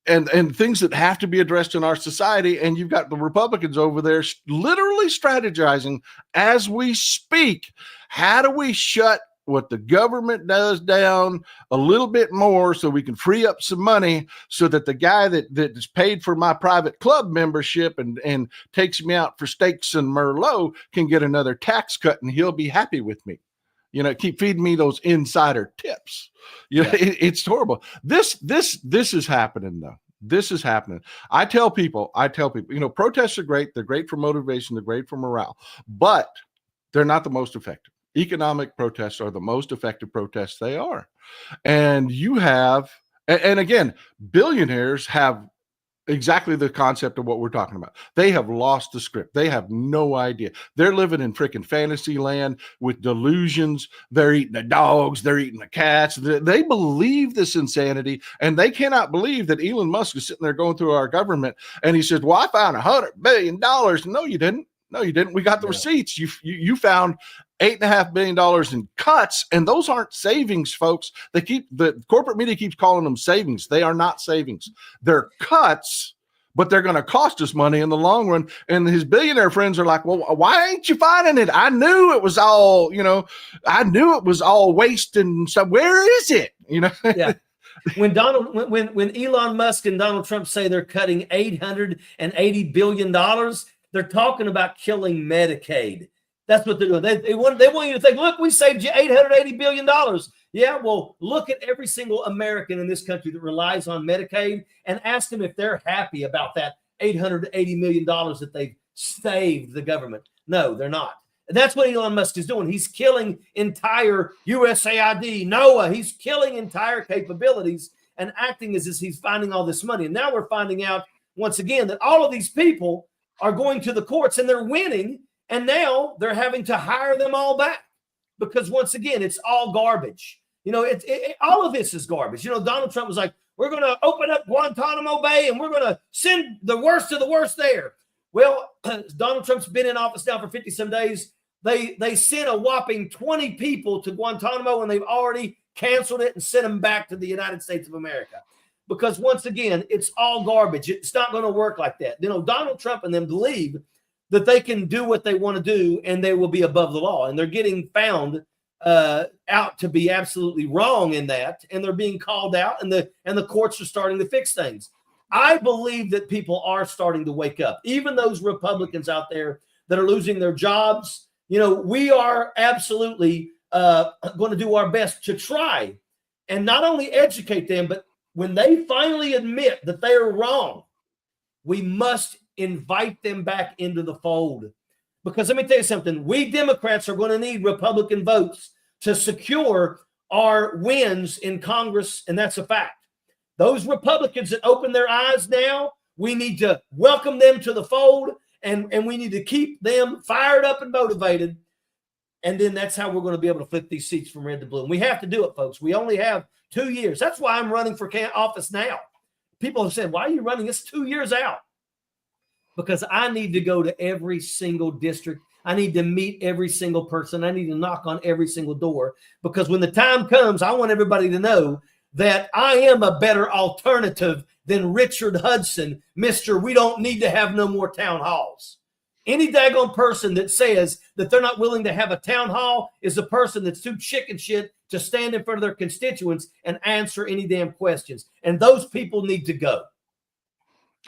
and things that have to be addressed in our society. And you've got the Republicans over there literally strategizing as we speak. How do we shut what the government does down a little bit more so we can free up some money, so that the guy that is paid for my private club membership and takes me out for steaks and Merlot can get another tax cut, and he'll be happy with me. Keep feeding me those insider tips. It's horrible. This is happening though. This is happening. I tell people, protests are great. They're great for motivation. They're great for morale, but they're not the most effective. Economic protests are the most effective protests they are. And again, billionaires have exactly the concept of what we're talking about. They have lost the script. They have no idea. They're living in freaking fantasy land with delusions. They're eating the dogs. They're eating the cats. They believe this insanity, and they cannot believe that Elon Musk is sitting there going through our government, and he says, well, I found $100 billion. No, you didn't. No, you didn't. We got the No. receipts. You found $8.5 billion in cuts, and those aren't savings, folks. The corporate media keeps calling them savings. They are not savings. They're cuts, but they're going to cost us money in the long run. And his billionaire friends are like, well, why ain't you finding it? I knew it was all, I knew it was all waste and stuff. Where is it? Yeah. When Elon Musk and Donald Trump say they're cutting $880 billion, they're talking about killing Medicaid. That's what they're doing. They want you to think, look, we saved you $880 billion. Yeah, well, look at every single American in this country that relies on Medicaid and ask them if they're happy about that $880 million that they've saved the government. No, they're not. And that's what Elon Musk is doing. He's killing entire USAID, NOAA. He's killing entire capabilities and acting as if he's finding all this money. And now we're finding out once again that all of these people are going to the courts and they're winning. And now they're having to hire them all back because once again, it's all garbage. All of this is garbage. Donald Trump was like, we're going to open up Guantanamo Bay and we're going to send the worst of the worst there. Well, Donald Trump's been in office now for 50 some days. They sent a whopping 20 people to Guantanamo and they've already canceled it and sent them back to the United States of America. Because once again, it's all garbage. It's not going to work like that. Donald Trump and them believe that they can do what they want to do and they will be above the law. And they're getting found out to be absolutely wrong in that. And they're being called out and the courts are starting to fix things. I believe that people are starting to wake up. Even those Republicans out there that are losing their jobs, we are absolutely going to do our best to try and not only educate them, but when they finally admit that they are wrong, we must invite them back into the fold. Because let me tell you something, we Democrats are going to need Republican votes to secure our wins in Congress, and that's a fact. Those Republicans that open their eyes now, we need to welcome them to the fold, and we need to keep them fired up and motivated. And then that's how we're going to be able to flip these seats from red to blue. And we have to do it, folks. We only have 2 years. That's why I'm running for office now. People have said, why are you running? It's 2 years out. Because I need to go to every single district. I need to meet every single person. I need to knock on every single door. Because when the time comes, I want everybody to know that I am a better alternative than Richard Hudson, Mr. We don't need to have no more town halls. Any daggone person that says that they're not willing to have a town hall is a person that's too chicken shit to stand in front of their constituents and answer any damn questions. And those people need to go.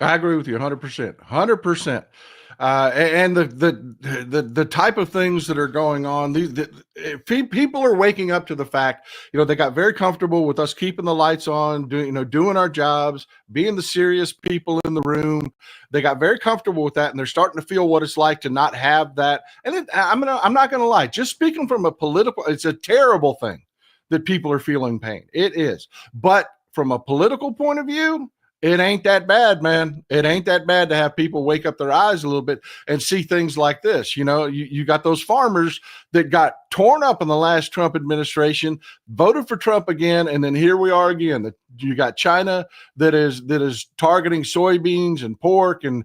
I agree with you 100%, 100%. And the type of things that are going on, people are waking up to the fact, they got very comfortable with us keeping the lights on, doing our jobs, being the serious people in the room. They got very comfortable with that, and they're starting to feel what it's like to not have that. And I'm not going to lie, just speaking from a political, it's a terrible thing that people are feeling pain. It is. But from a political point of view, it ain't that bad, man. It ain't that bad to have people wake up their eyes a little bit and see things like this. You got those farmers that got torn up in the last Trump administration, voted for Trump again, and then here we are again. You got China that is targeting soybeans and pork, and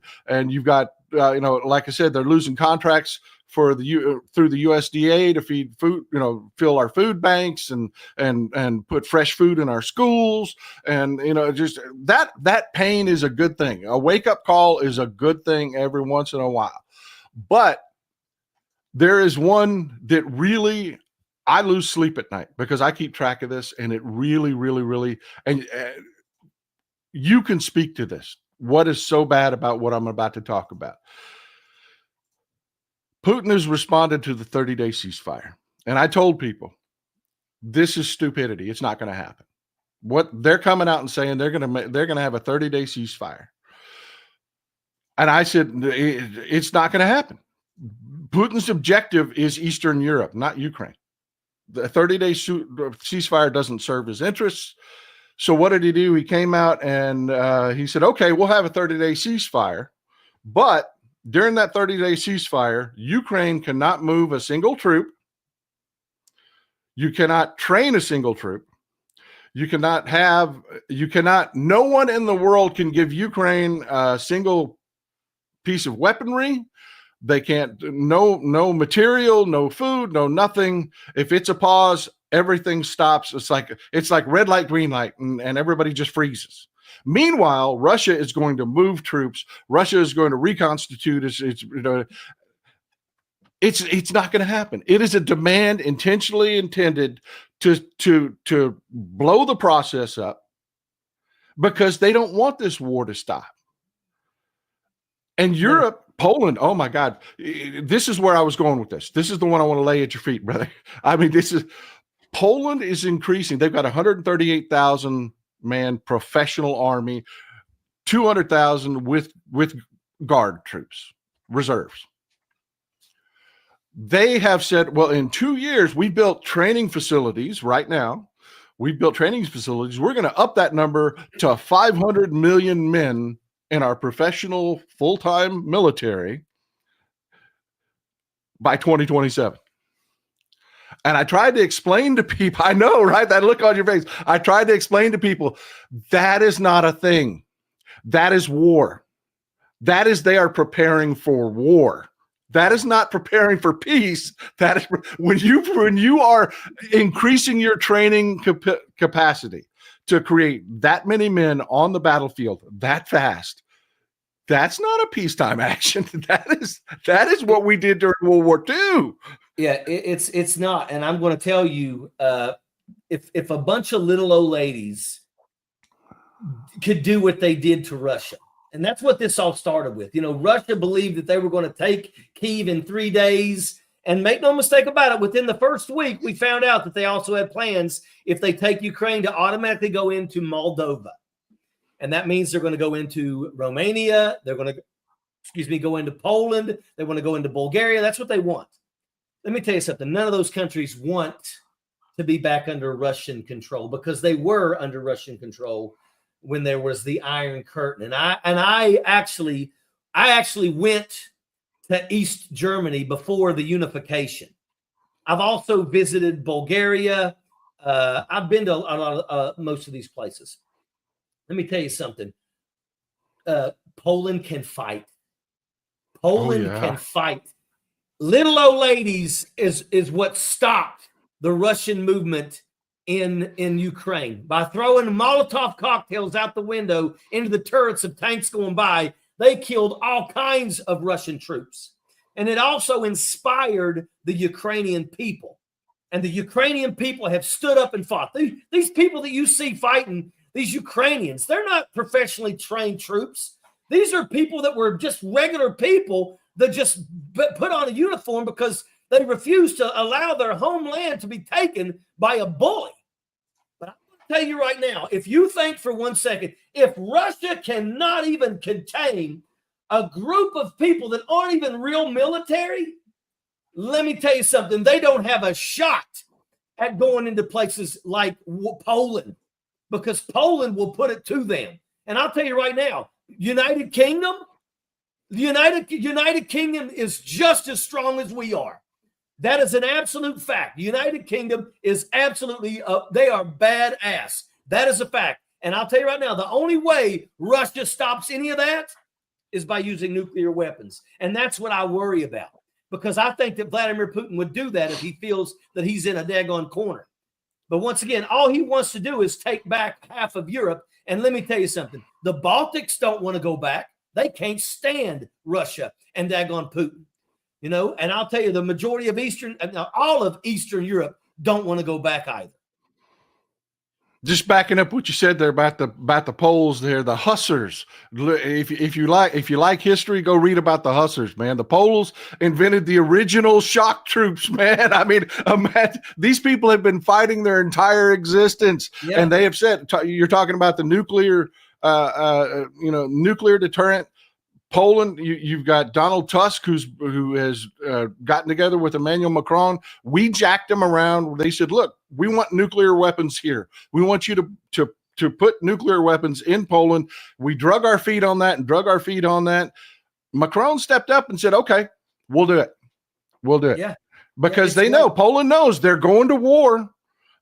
you've got like I said, they're losing contracts for through the USDA to feed food, fill our food banks and put fresh food in our schools. And, just that pain is a good thing. A wake up call is a good thing every once in a while. But there is one that really, I lose sleep at night because I keep track of this, and it really, really, really, and you can speak to this. What is so bad about what I'm about to talk about? Putin has responded to the 30-day ceasefire. And I told people, this is stupidity. It's not going to happen. What they're coming out and saying, they're going to have a 30-day ceasefire. And I said, it's not going to happen. Putin's objective is Eastern Europe, not Ukraine. The 30-day ceasefire doesn't serve his interests. So what did he do? He came out and he said, okay, we'll have a 30-day ceasefire, but during that 30-day ceasefire, Ukraine cannot move a single troop. You cannot train a single troop. No one in the world can give Ukraine a single piece of weaponry. They can't, no material, no food, no nothing. If it's a pause, everything stops. It's like red light, green light, and everybody just freezes. Meanwhile, Russia is going to move troops. Russia is going to reconstitute. It's not going to happen. It is a demand intentionally intended to blow the process up because they don't want this war to stop. And Europe, Poland, oh my God, this is where I was going with this. This is the one I want to lay at your feet, brother. I mean, Poland is increasing. They've got 138,000 man professional army, 200,000 with guard troops, reserves. They have said, well, in 2 years, we built training facilities right now. We built training facilities. We're going to up that number to 500 million men in our professional full-time military by 2027. And I tried to explain to people, I know, right? That look on your face. I tried to explain to people, that is not a thing. That is war. That is, they are preparing for war. That is not preparing for peace. That is when you are increasing your training capacity to create that many men on the battlefield that fast. That's not a peacetime action. That is what we did during World War II. Yeah, it's not. And I'm going to tell you, if a bunch of little old ladies could do what they did to Russia, and that's what this all started with. You know, Russia believed that they were going to take Kyiv in 3 days. And make no mistake about it, within the first week, we found out that they also had plans, if they take Ukraine, to automatically go into Moldova. And that means they're going to go into Romania. They're going to, go into Poland. They want to go into Bulgaria. That's what they want. Let me tell you something. None of those countries want to be back under Russian control, because they were under Russian control when there was the Iron Curtain. And I actually went to East Germany before the unification. I've also visited Bulgaria. I've been to a lot of most of these places. Let me tell you something. Poland can fight. Poland can fight. Little old ladies is what stopped the Russian movement in Ukraine. By throwing Molotov cocktails out the window into the turrets of tanks going by, they killed all kinds of Russian troops. And it also inspired the Ukrainian people. And the Ukrainian people have stood up and fought. These people that you see fighting, these Ukrainians, they're not professionally trained troops. These are people that were just regular people that just put on a uniform because they refused to allow their homeland to be taken by a bully. But I'm going to tell you right now, if you think for 1 second, if Russia cannot even contain a group of people that aren't even real military, let me tell you something. They don't have a shot at going into places like Poland, because Poland will put it to them. And I'll tell you right now, United Kingdom, the United Kingdom is just as strong as we are. That is an absolute fact. The United Kingdom is absolutely, they are badass. That is a fact. And I'll tell you right now, the only way Russia stops any of that is by using nuclear weapons. And that's what I worry about, because I think that Vladimir Putin would do that if he feels that he's in a daggone corner. But once again, all he wants to do is take back half of Europe. And let me tell you something. The Baltics don't want to go back. They can't stand Russia and daggone Putin. You know, and I'll tell you, the majority of all of Eastern Europe don't want to go back either. Just backing up what you said there about the Poles there, the Hussars. If you like history, go read about the Hussars, man. The Poles invented the original shock troops, man. I mean, imagine, these people have been fighting their entire existence, and they have said, you're talking about the nuclear, nuclear deterrent. Poland, you've got Donald Tusk, who has gotten together with Emmanuel Macron. We jacked them around. They said, look, we want nuclear weapons here. We want you to put nuclear weapons in Poland. We drug our feet on that. Macron stepped up and said, okay, we'll do it. We'll do it. Yeah. Because they know, Poland knows they're going to war.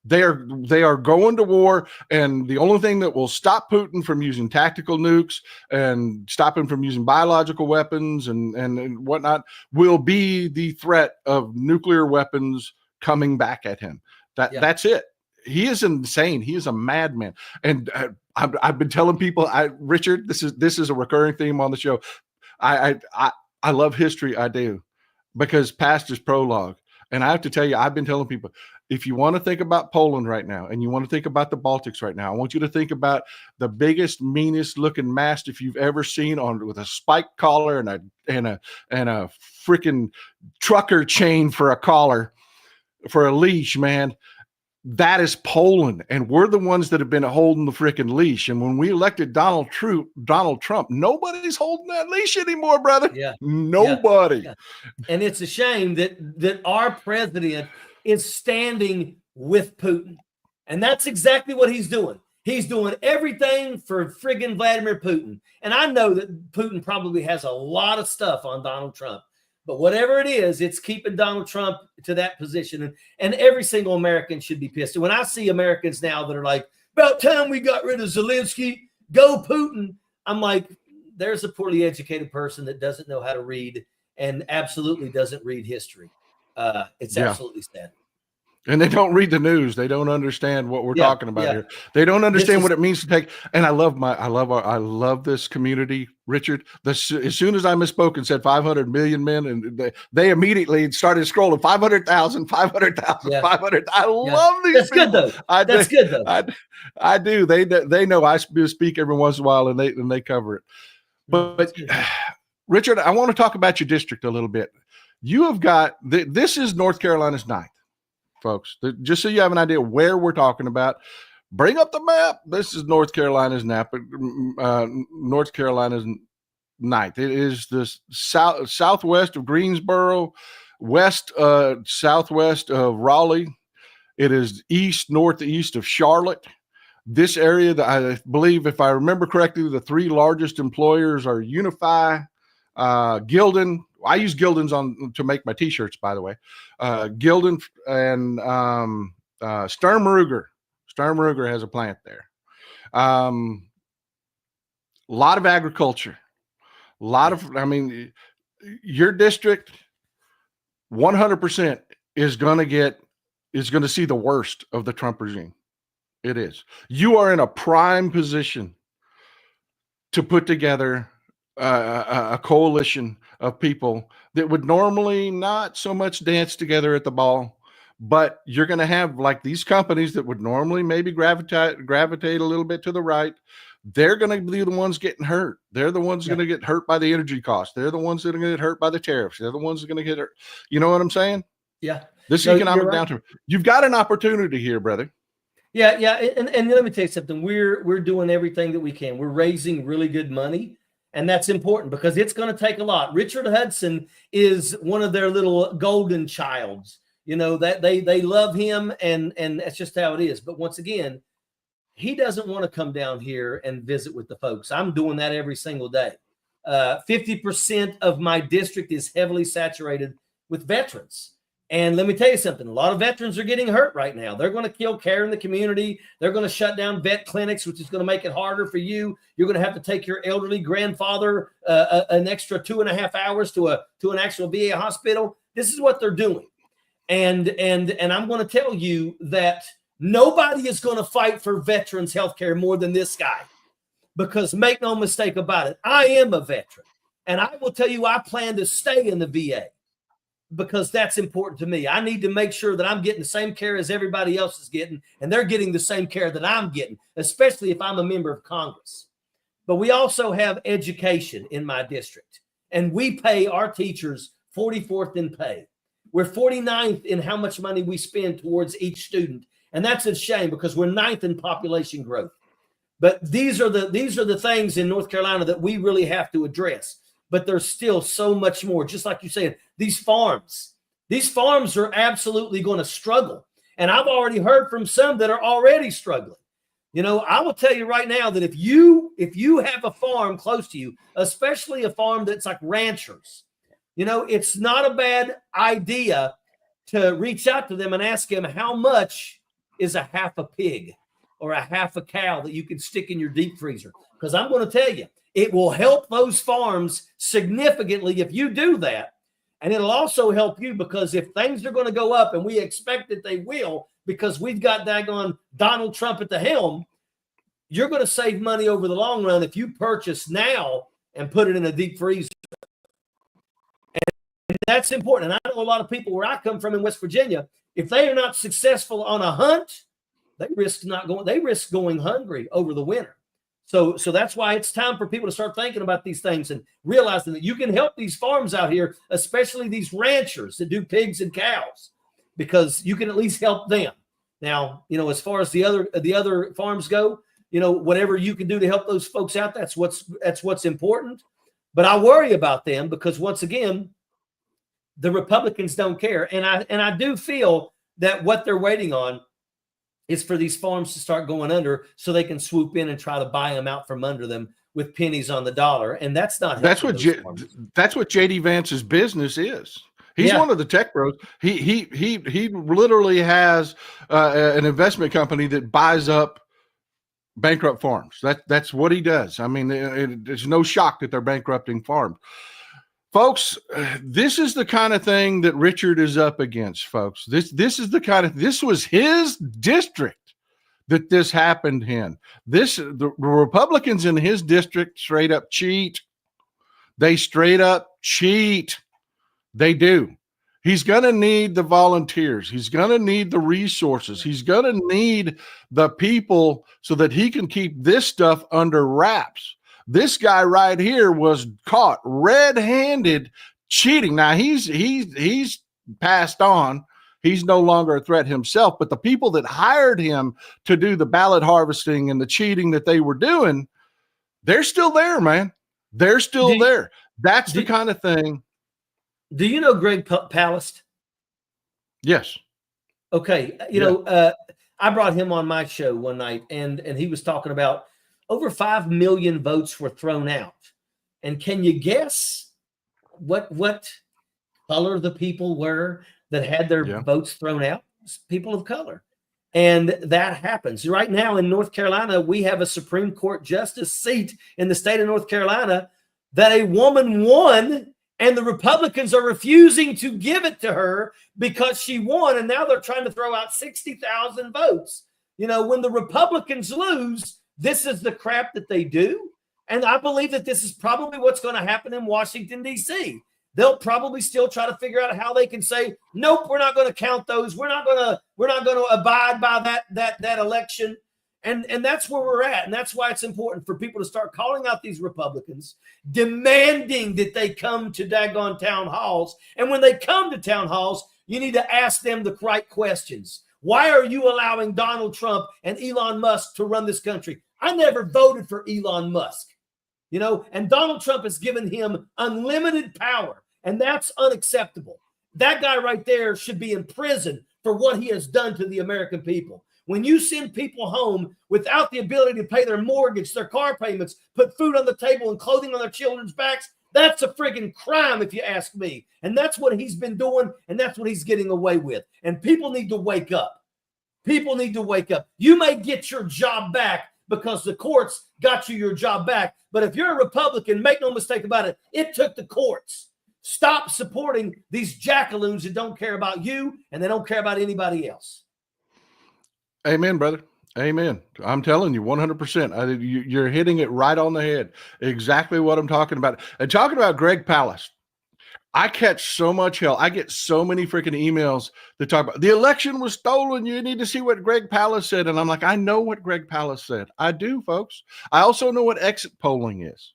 They are going to war, and the only thing that will stop Putin from using tactical nukes and stop him from using biological weapons and whatnot will be the threat of nuclear weapons coming back at him. That's it. He is insane. He is a madman. And I've been telling people, Richard, this is a recurring theme on the show. I love history. I do, because past is prologue. And I have to tell you, I've been telling people, if you want to think about Poland right now, and you want to think about the Baltics right now, I want you to think about the biggest, meanest looking mastiff you've ever seen with a spike collar and a freaking trucker chain for a collar, for a leash, man. That is Poland, and we're the ones that have been holding the freaking leash. And when we elected Donald Trump, nobody's holding that leash anymore, brother. Yeah, nobody. Yeah. And it's a shame that our president is standing with Putin, and that's exactly what he's doing. He's doing everything for friggin' Vladimir Putin. And I know that Putin probably has a lot of stuff on Donald Trump. But whatever it is, it's keeping Donald Trump to that position. And every single American should be pissed. And when I see Americans now that are like, about time we got rid of Zelensky, go Putin, I'm like, there's a poorly educated person that doesn't know how to read and absolutely doesn't read history. It's absolutely sad. And they don't read the news. They don't understand what we're talking about here. They don't understand what it means to take. And I love this community, Richard. As soon as I misspoke and said 500 million men, and they immediately started scrolling 500,000, 500,000, 500. I love these. That's people. good though. That's good though. I do. They know I speak every once in a while, and they cover it. But Richard, I want to talk about your district a little bit. You have got this is North Carolina's 9th. Folks, just so you have an idea where we're talking about, bring up the map. This is North Carolina's North Carolina's 9th. It is the southwest of Greensboro, southwest of Raleigh. It is northeast of Charlotte. This area, that I believe, if I remember correctly, the 3 largest employers are Unify, Gildan. I use Gildan's to make my T-shirts, by the way. Gildan and Sturm Ruger. Sturm Ruger has a plant there. A lot of agriculture. Your district 100% is going to see the worst of the Trump regime. It is. You are in a prime position to put together a coalition of people that would normally not so much dance together at the ball, but you're going to have like these companies that would normally maybe gravitate a little bit to the right. They're going to be the ones getting hurt. They're the ones going to get hurt by the energy costs. They're the ones that are going to get hurt by the tariffs. They're the ones that are going to get hurt. You know what I'm saying? Yeah. This economic downturn. You've got an opportunity here, brother. Yeah. And let me tell you something. We're doing everything that we can. We're raising really good money. And that's important because it's going to take a lot. Richard Hudson is one of their little golden childs. You know, that they love him and that's just how it is. But once again, he doesn't want to come down here and visit with the folks. I'm doing that every single day. 50% of my district is heavily saturated with veterans. And let me tell you something, a lot of veterans are getting hurt right now. They're going to kill care in the community. They're going to shut down vet clinics, which is going to make it harder for you. You're going to have to take your elderly grandfather an extra 2.5 hours to an actual VA hospital. This is what they're doing. And I'm going to tell you that nobody is going to fight for veterans health care more than this guy. Because make no mistake about it, I am a veteran. And I will tell you, I plan to stay in the VA. Because that's important to me. I need to make sure that I'm getting the same care as everybody else is getting, and they're getting the same care that I'm getting, especially if I'm a member of Congress. But we also have education in my district, and we pay our teachers 44th in pay. We're 49th in how much money we spend towards each student, and that's a shame because we're 9th in population growth. But these are the things in North Carolina that we really have to address. But there's still so much more. Just like you said, these farms are absolutely going to struggle. And I've already heard from some that are already struggling. You know, I will tell you right now that if you have a farm close to you, especially a farm that's like ranchers, you know, it's not a bad idea to reach out to them and ask them how much is a half a pig or a half a cow that you can stick in your deep freezer. Because I'm going to tell you, it will help those farms significantly if you do that. And it'll also help you because if things are going to go up, and we expect that they will, because we've got daggone Donald Trump at the helm, you're going to save money over the long run if you purchase now and put it in a deep freezer. And that's important. And I know a lot of people where I come from in West Virginia, if they are not successful on a hunt, they risk going hungry over the winter. So that's why it's time for people to start thinking about these things and realizing that you can help these farms out here, especially these ranchers that do pigs and cows, because you can at least help them. Now, as far as the other farms go, whatever you can do to help those folks out, that's what's important. But I worry about them because once again, the Republicans don't care. And I do feel that what they're waiting on is for these farms to start going under so they can swoop in and try to buy them out from under them with pennies on the dollar. And that's not that's what JD Vance's business is. He's one of the tech bros. He literally has an investment company that buys up bankrupt farms. That's what he does. I mean, there's no shock that they're bankrupting farms. Folks, this is the kind of thing that Richard is up against, folks. This was his district that this happened in. The Republicans in his district straight up cheat. They straight up cheat. They do. He's going to need the volunteers. He's going to need the resources. He's going to need the people so that he can keep this stuff under wraps. This guy right here was caught red-handed cheating. Now he's passed on. He's no longer a threat himself, but the people that hired him to do the ballot harvesting and the cheating that they were doing, they're still there, man. They're still there. That's the kind of thing. Do you know Greg Palast? Yes. Okay. I brought him on my show one night and he was talking about over 5 million votes were thrown out. And can you guess what color the people were that had their votes thrown out? People of color. And that happens. Right now in North Carolina, we have a Supreme Court justice seat in the state of North Carolina that a woman won, and the Republicans are refusing to give it to her because she won. And now they're trying to throw out 60,000 votes. When the Republicans lose, this is the crap that they do. And I believe that this is probably what's going to happen in Washington, D.C. They'll probably still try to figure out how they can say, nope, we're not going to count those. We're not going to abide by that election. And that's where we're at. And that's why it's important for people to start calling out these Republicans, demanding that they come to daggone town halls. And when they come to town halls, you need to ask them the right questions. Why are you allowing Donald Trump and Elon Musk to run this country? I never voted for Elon Musk, and Donald Trump has given him unlimited power, and that's unacceptable. That guy right there should be in prison for what he has done to the American people. When you send people home without the ability to pay their mortgage, their car payments, put food on the table and clothing on their children's backs, that's a friggin' crime if you ask me. And that's what he's been doing, and that's what he's getting away with. And people need to wake up. People need to wake up. You may get your job back because the courts got you your job back. But if you're a Republican, make no mistake about it, it took the courts. Stop supporting these jackaloons that don't care about you and they don't care about anybody else. Amen, brother. Amen. I'm telling you 100%. You're hitting it right on the head. Exactly what I'm talking about. And talking about Greg Palast, I catch so much hell. I get so many freaking emails that talk about the election was stolen. You need to see what Greg Palast said. And I'm like, I know what Greg Palast said. I do, folks. I also know what exit polling is.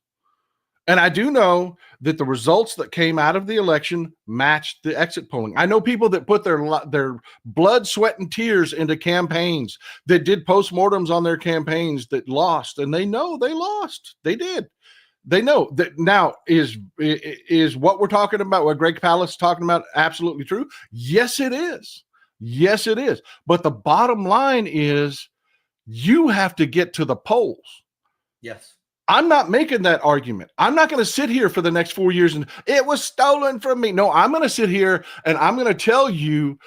And I do know that the results that came out of the election matched the exit polling. I know people that put their blood, sweat, and tears into campaigns, that did postmortems on their campaigns that lost, and they know they lost. They did. They know that. Now, is what we're talking about, what Greg Palast is talking about, absolutely true? Yes, it is. Yes, it is. But the bottom line is you have to get to the polls. Yes. I'm not making that argument. I'm not going to sit here for the next 4 years and it was stolen from me. No, I'm going to sit here and I'm going to tell you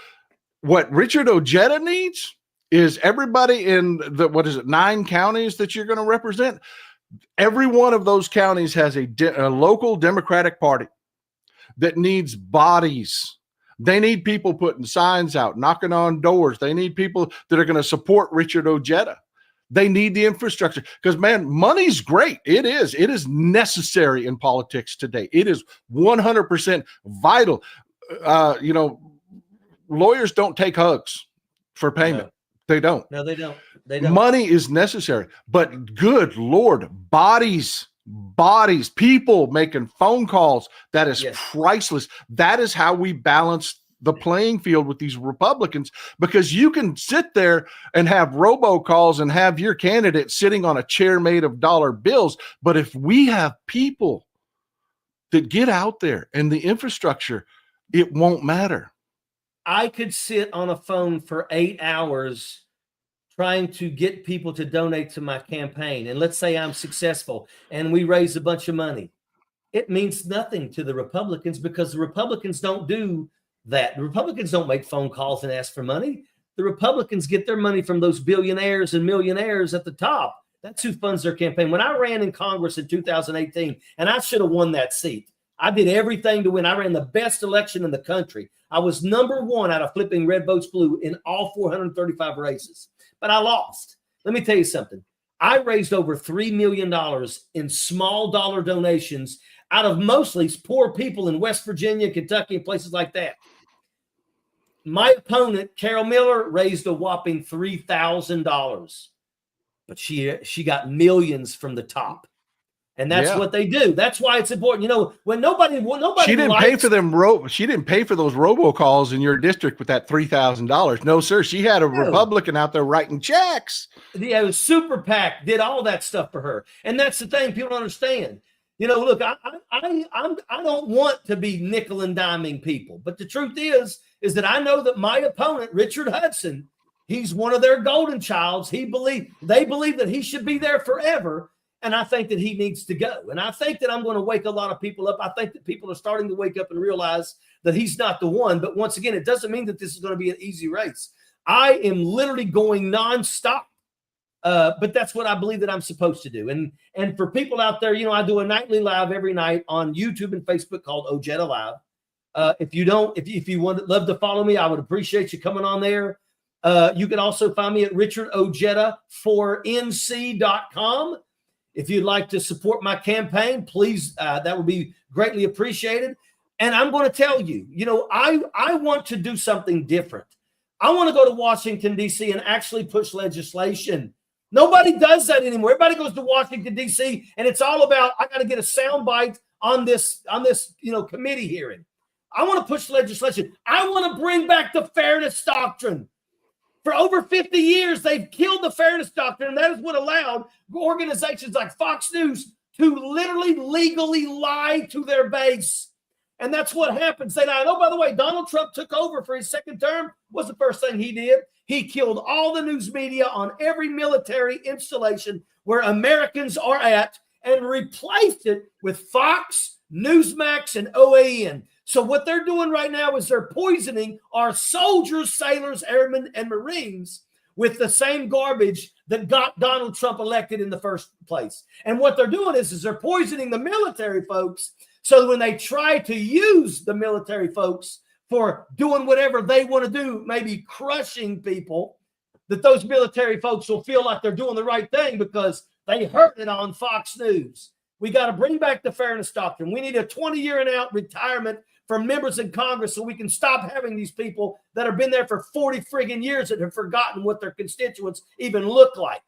what Richard Ojeda needs is everybody in the, 9 counties that you're going to represent? Every one of those counties has a local Democratic Party that needs bodies. They need people putting signs out, knocking on doors. They need people that are going to support Richard Ojeda. They need the infrastructure because, man, money's great. It is necessary in politics today. It is 100% vital. Lawyers don't take hugs for payment. No. They don't. No, they don't. They don't. Money is necessary, but good Lord, bodies, people making phone calls. That is priceless. That is how we balance the playing field with these Republicans, because you can sit there and have robocalls and have your candidate sitting on a chair made of dollar bills. But if we have people that get out there and the infrastructure, it won't matter. I could sit on a phone for 8 hours trying to get people to donate to my campaign. And let's say I'm successful and we raise a bunch of money. It means nothing to the Republicans because the Republicans don't do that. The Republicans don't make phone calls and ask for money. The Republicans get their money from those billionaires and millionaires at the top. That's who funds their campaign. When I ran in Congress in 2018, and I should have won that seat, I did everything to win. I ran the best election in the country. I was number 1 out of flipping red votes blue in all 435 races, but I lost. Let me tell you something. I raised over $3 million in small dollar donations out of mostly poor people in West Virginia, Kentucky, and places like that. My opponent, Carol Miller, raised a whopping $3,000, but she got millions from the top. And that's what they do. That's why it's important. You know, when nobody she didn't pay for them. She didn't pay for those robocalls in your district with that $3,000. No, sir. She had a Republican out there writing checks. Yeah, it was Super PAC did all that stuff for her. And that's the thing people don't understand. You know, look, I don't want to be nickel and diming people, but the truth is that I know that my opponent, Richard Hudson, he's one of their golden childs. They believe that he should be there forever. And I think that he needs to go. And I think that I'm going to wake a lot of people up. I think that people are starting to wake up and realize that he's not the one. But once again, it doesn't mean that this is going to be an easy race. I am literally going nonstop. But that's what I believe that I'm supposed to do. And for people out there, you know, I do a nightly live every night on YouTube and Facebook called Ojeda Live. If you love to follow me, I would appreciate you coming on there. You can also find me at richardojeda4nc.com. If you'd like to support my campaign, please, that would be greatly appreciated. And I'm going to tell you, you know, I want to do something different. I want to go to Washington, D.C. and actually push legislation. Nobody does that anymore. Everybody goes to Washington, D.C. and it's all about, I got to get a soundbite on this, committee hearing. I want to push legislation. I want to bring back the fairness doctrine. For over 50 years, they've killed the fairness doctrine, and that is what allowed organizations like Fox News to literally legally lie to their base. And that's what happens. They lie. Oh, by the way, Donald Trump took over for his second term. What's the first thing he did? He killed all the news media on every military installation where Americans are at and replaced it with Fox, Newsmax, and OAN. So what they're doing right now is they're poisoning our soldiers, sailors, airmen, and Marines with the same garbage that got Donald Trump elected in the first place. And what they're doing is they're poisoning the military folks so that when they try to use the military folks for doing whatever they want to do, maybe crushing people, that those military folks will feel like they're doing the right thing because they heard it on Fox News. We got to bring back the fairness doctrine. We need a 20-year and out retirement for members in Congress so we can stop having these people that have been there for 40 friggin' years that have forgotten what their constituents even look like.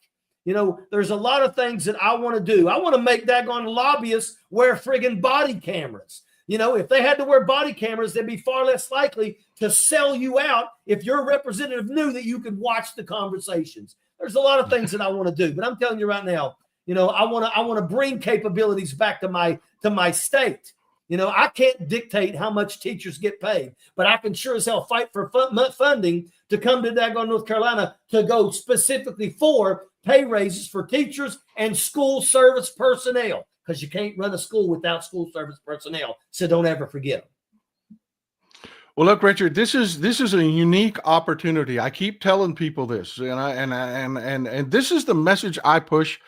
You know, there's a lot of things that I want to do. I want to make daggone lobbyists wear friggin' body cameras. You know, if they had to wear body cameras, they'd be far less likely to sell you out if your representative knew that you could watch the conversations. There's a lot of things that I want to do, but I'm telling you right now, you know, I want to bring capabilities back to my state. You know, I can't dictate how much teachers get paid, but I can sure as hell fight for funding to come to daggone North Carolina to go specifically for pay raises for teachers and school service personnel, because you can't run a school without school service personnel. So don't ever forget them. Well, look, Richard, this is a unique opportunity. I keep telling people this, and this is the message I push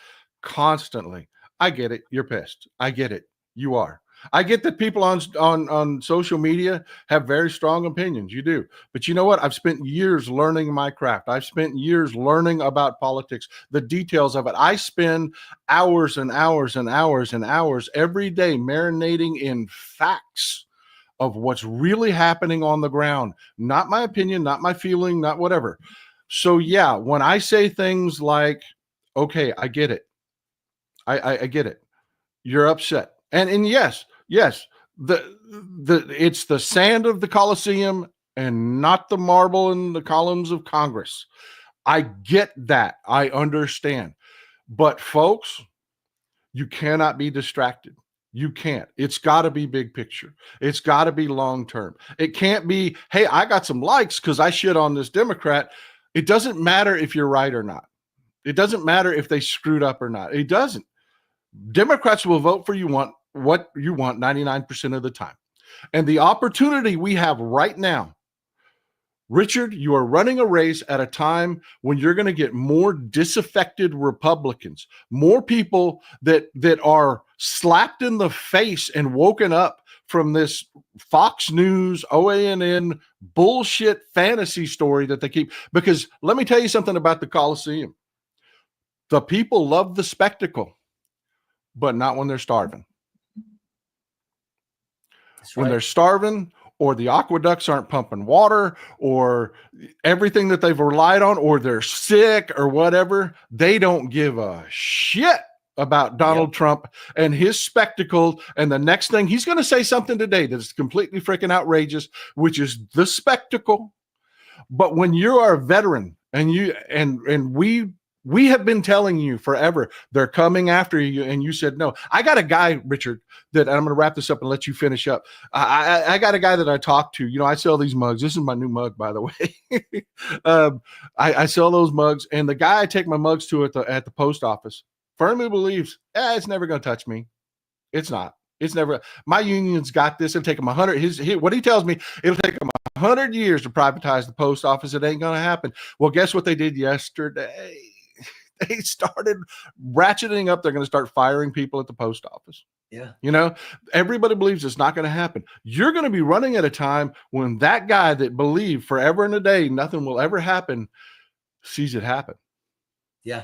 constantly. I get it. You're pissed. I get it. You are. I get that people on social media have very strong opinions. You do. But you know what? I've spent years learning my craft. I've spent years learning about politics, the details of it. I spend hours and hours and hours and hours every day marinating in facts of what's really happening on the ground, not my opinion, not my feeling, not whatever. So yeah, when I say things like, okay, I get it. I get it. You're upset. And yes, it's the sand of the Colosseum and not the marble in the columns of Congress. I get that. I understand. But folks, you cannot be distracted. You can't. It's got to be big picture. It's got to be long term. It can't be, hey, I got some likes because I shit on this Democrat. It doesn't matter if you're right or not. It doesn't matter if they screwed up or not. It doesn't. Democrats will vote for what you want 99% of the time. And the opportunity we have right now, Richard, you are running a race at a time when you're going to get more disaffected Republicans, more people that are slapped in the face and woken up from this Fox News, OANN bullshit fantasy story that they keep. Because let me tell you something about the Coliseum. The people love the spectacle, but not when they're starving. That's When right. they're starving, or the aqueducts aren't pumping water, or everything that they've relied on, or they're sick or whatever, they don't give a shit about Donald Trump and his spectacle. And the next thing he's going to say something today that's completely freaking outrageous, which is the spectacle. But when you are a veteran and we have been telling you forever, they're coming after you. And you said, no. I got a guy, Richard, that I'm going to wrap this up and let you finish up. I got a guy that I talked to. You know, I sell these mugs. This is my new mug, by the way. I sell those mugs. And the guy I take my mugs to at the post office firmly believes, it's never going to touch me. It's not. It's never. My union's got this. It'll take him 100. What he tells me, it'll take him 100 years to privatize the post office. It ain't going to happen. Well, guess what they did yesterday? They started ratcheting up. They're going to start firing people at the post office. Yeah. You know, everybody believes it's not going to happen. You're going to be running at a time when that guy that believed forever and a day nothing will ever happen sees it happen. Yeah.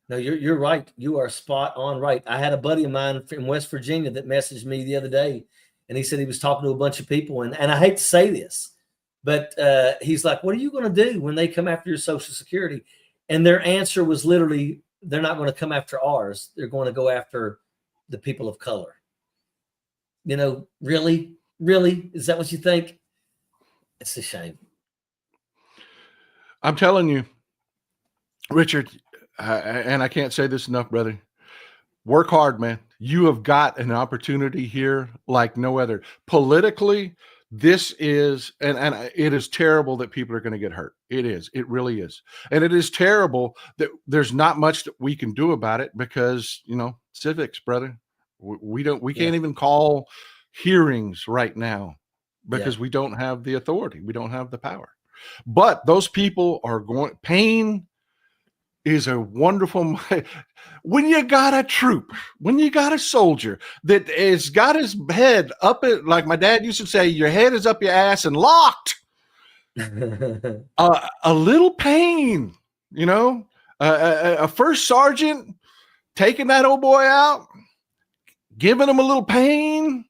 No, you're right. You are spot on right. I had a buddy of mine from West Virginia that messaged me the other day, and he said he was talking to a bunch of people, and I hate to say this, but he's like, what are you going to do when they come after your Social Security? And their answer was literally, they're not going to come after ours. They're going to go after the people of color. You know, really? Really? Is that what you think? It's a shame. I'm telling you, Richard, and I can't say this enough, brother. Work hard, man. You have got an opportunity here like no other. Politically, this is, and it is terrible that people are going to get hurt. It is. It really is. And it is terrible that there's not much that we can do about it because, you know, civics, brother. We can't even call hearings right now because we don't have the authority. We don't have the power. But those people are going, pain is a wonderful, when you got a troop, when you got a soldier that has got his head up, like my dad used to say, your head is up your ass and locked. A little pain, you know, a first sergeant taking that old boy out, giving him a little pain.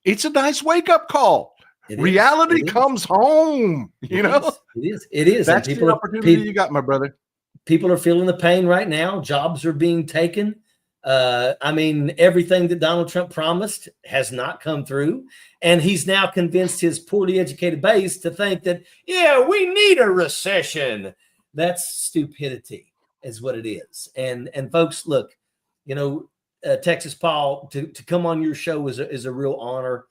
It's a nice wake up call. Reality comes home, you know. It is. That's the opportunity you got, my brother. People are feeling the pain right now. Jobs are being taken. I mean, everything that Donald Trump promised has not come through. And he's now convinced his poorly educated base to think that, we need a recession. That's stupidity is what it is. And folks, look, you know, Texas Paul, to come on your show is a real honor.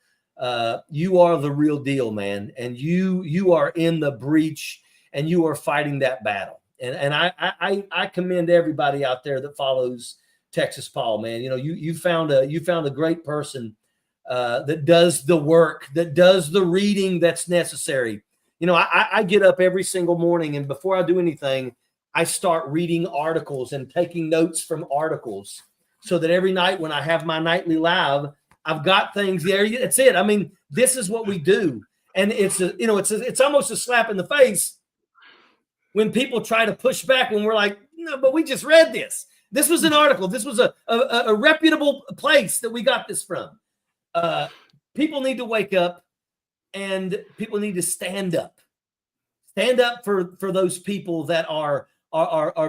You are the real deal, man. And you are in the breach and you are fighting that battle. And I commend everybody out there that follows Texas Paul, man. You know, you found a great person that does the work, that does the reading that's necessary. You know, I get up every single morning, and before I do anything, I start reading articles and taking notes from articles, so that every night when I have my nightly live, I've got things there. That's it. I mean, this is what we do. And it's almost a slap in the face when people try to push back when we're like, no, but we just read this. This was an article. This was a reputable place that we got this from. People need to wake up, and people need to stand up. Stand up for those people that are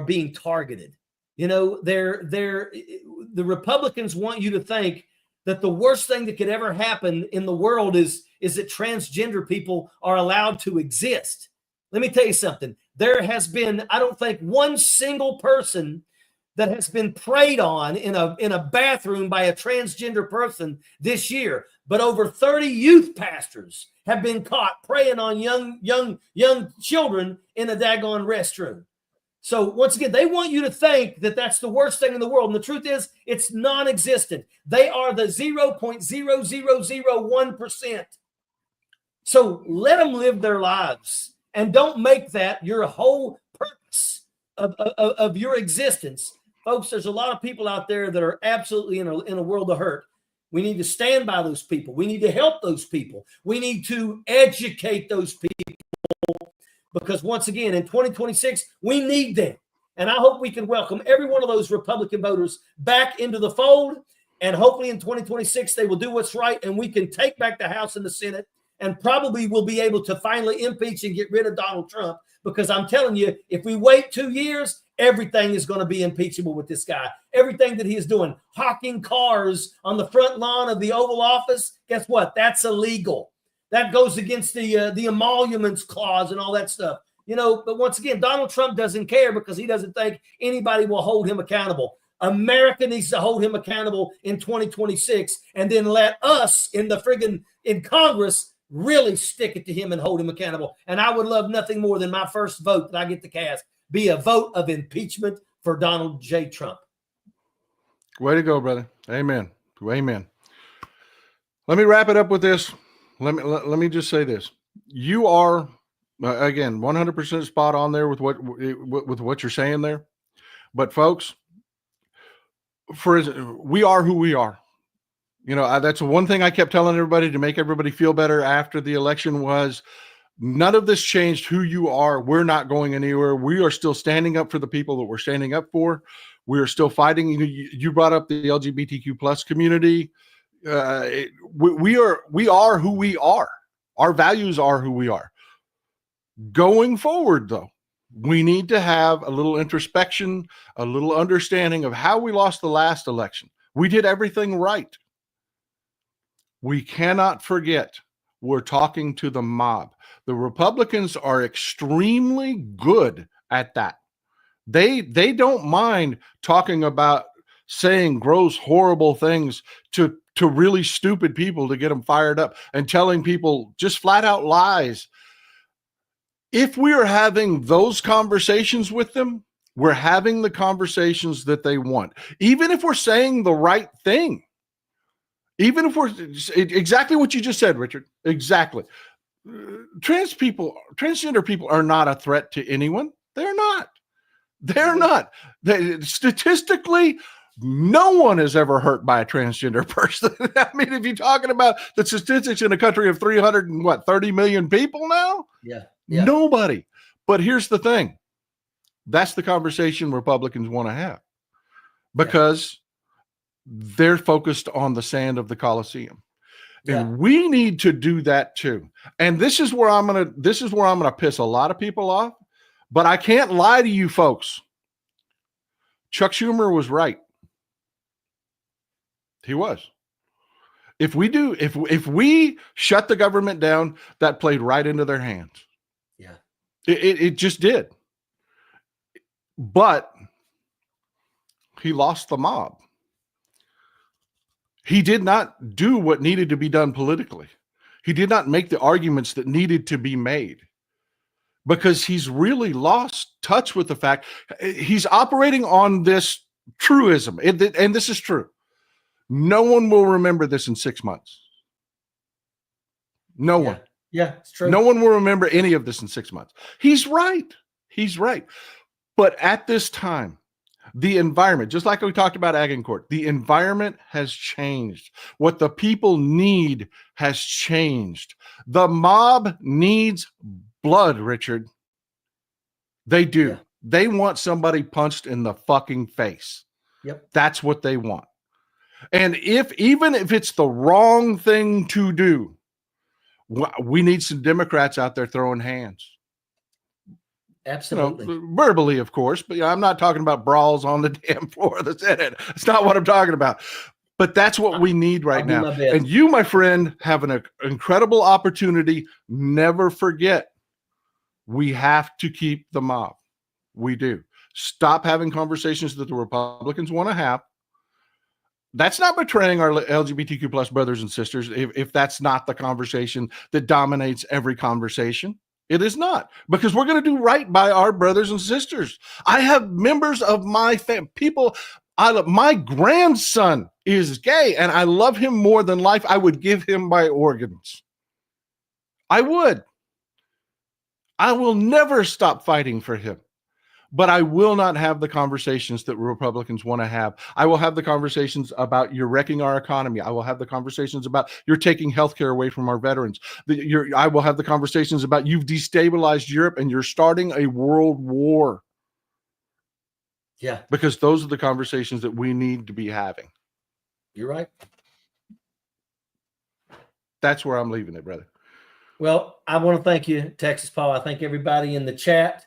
being targeted. You know, the Republicans want you to think that the worst thing that could ever happen in the world is that transgender people are allowed to exist. Let me tell you something. There has been, I don't think, one single person that has been preyed on in a bathroom by a transgender person this year, but over 30 youth pastors have been caught preying on young children in a daggone restroom. So once again, they want you to think that that's the worst thing in the world. And the truth is, it's non-existent. They are the 0.0001%. So let them live their lives, and don't make that your whole purpose of your existence. Folks, there's a lot of people out there that are absolutely in a world of hurt. We need to stand by those people. We need to help those people. We need to educate those people. Because once again, in 2026, we need them. And I hope we can welcome every one of those Republican voters back into the fold. And hopefully in 2026, they will do what's right, and we can take back the House and the Senate, and probably will be able to finally impeach and get rid of Donald Trump. Because I'm telling you, if we wait 2 years, everything is going to be impeachable with this guy. Everything that he is doing, hawking cars on the front lawn of the Oval Office, guess what? That's illegal. That goes against the emoluments clause and all that stuff. You know, but once again, Donald Trump doesn't care because he doesn't think anybody will hold him accountable. America needs to hold him accountable in 2026, and then let us in Congress really stick it to him and hold him accountable. And I would love nothing more than my first vote that I get to cast be a vote of impeachment for Donald J. Trump. Way to go, brother. Amen. Amen. Let me wrap it up with this. Let me just say this. You are, again, 100% spot on there with what you're saying there. But folks, we are who we are. You know, that's one thing I kept telling everybody to make everybody feel better after the election was none of this changed who you are. We're not going anywhere. We are still standing up for the people that we're standing up for. We are still fighting. You brought up the LGBTQ plus community. We are who we are. Our values are who we are. Going forward, though, we need to have a little introspection, a little understanding of how we lost the last election. We did everything right. We cannot forget we're talking to the mob. The Republicans are extremely good at that. They don't mind talking about saying gross, horrible things to really stupid people to get them fired up and telling people just flat out lies. If we are having those conversations with them, we're having the conversations that they want. Even if we're saying the right thing, even if we're exactly what you just said, Richard, exactly. Transgender people are not a threat to anyone. They're not. Statistically, no one is ever hurt by a transgender person. I mean, if you're talking about the statistics in a country of 30 million people now, yeah. Nobody. But here's the thing. That's the conversation Republicans want to have because they're focused on the sand of the Coliseum. And we need to do that too. And this is where I'm going to piss a lot of people off, but I can't lie to you folks. Chuck Schumer was right. He was. If we shut the government down, that played right into their hands. Yeah. It just did. But he lost the mob. He did not do what needed to be done politically. He did not make the arguments that needed to be made because he's really lost touch with the fact he's operating on this truism. And this is true. No one will remember this in 6 months. No Yeah. one. Yeah, it's true. No one will remember any of this in 6 months. He's right. He's right. But at this time, the environment, just like we talked about Agincourt, the environment has changed. What the people need has changed. The mob needs blood, Richard. They do. Yeah. They want somebody punched in the fucking face. Yep. That's what they want. And even if it's the wrong thing to do, we need some Democrats out there throwing hands. Absolutely. Verbally, of course, but I'm not talking about brawls on the damn floor of the Senate. It's not what I'm talking about. But that's what we need right now. And you, my friend, have an incredible opportunity. Never forget, we have to keep the mob. We do. Stop having conversations that the Republicans want to have. That's not betraying our LGBTQ plus brothers and sisters if that's not the conversation that dominates every conversation. It is not, because we're going to do right by our brothers and sisters. I have members of my people. My grandson is gay, and I love him more than life. I would give him my organs. I would. I will never stop fighting for him. But I will not have the conversations that Republicans want to have. I will have the conversations about you're wrecking our economy. I will have the conversations about you're taking healthcare away from our veterans. I will have the conversations about you've destabilized Europe and you're starting a world war. Yeah. Because those are the conversations that we need to be having. You're right. That's where I'm leaving it, brother. Well, I want to thank you, Texas Paul. I thank everybody in the chat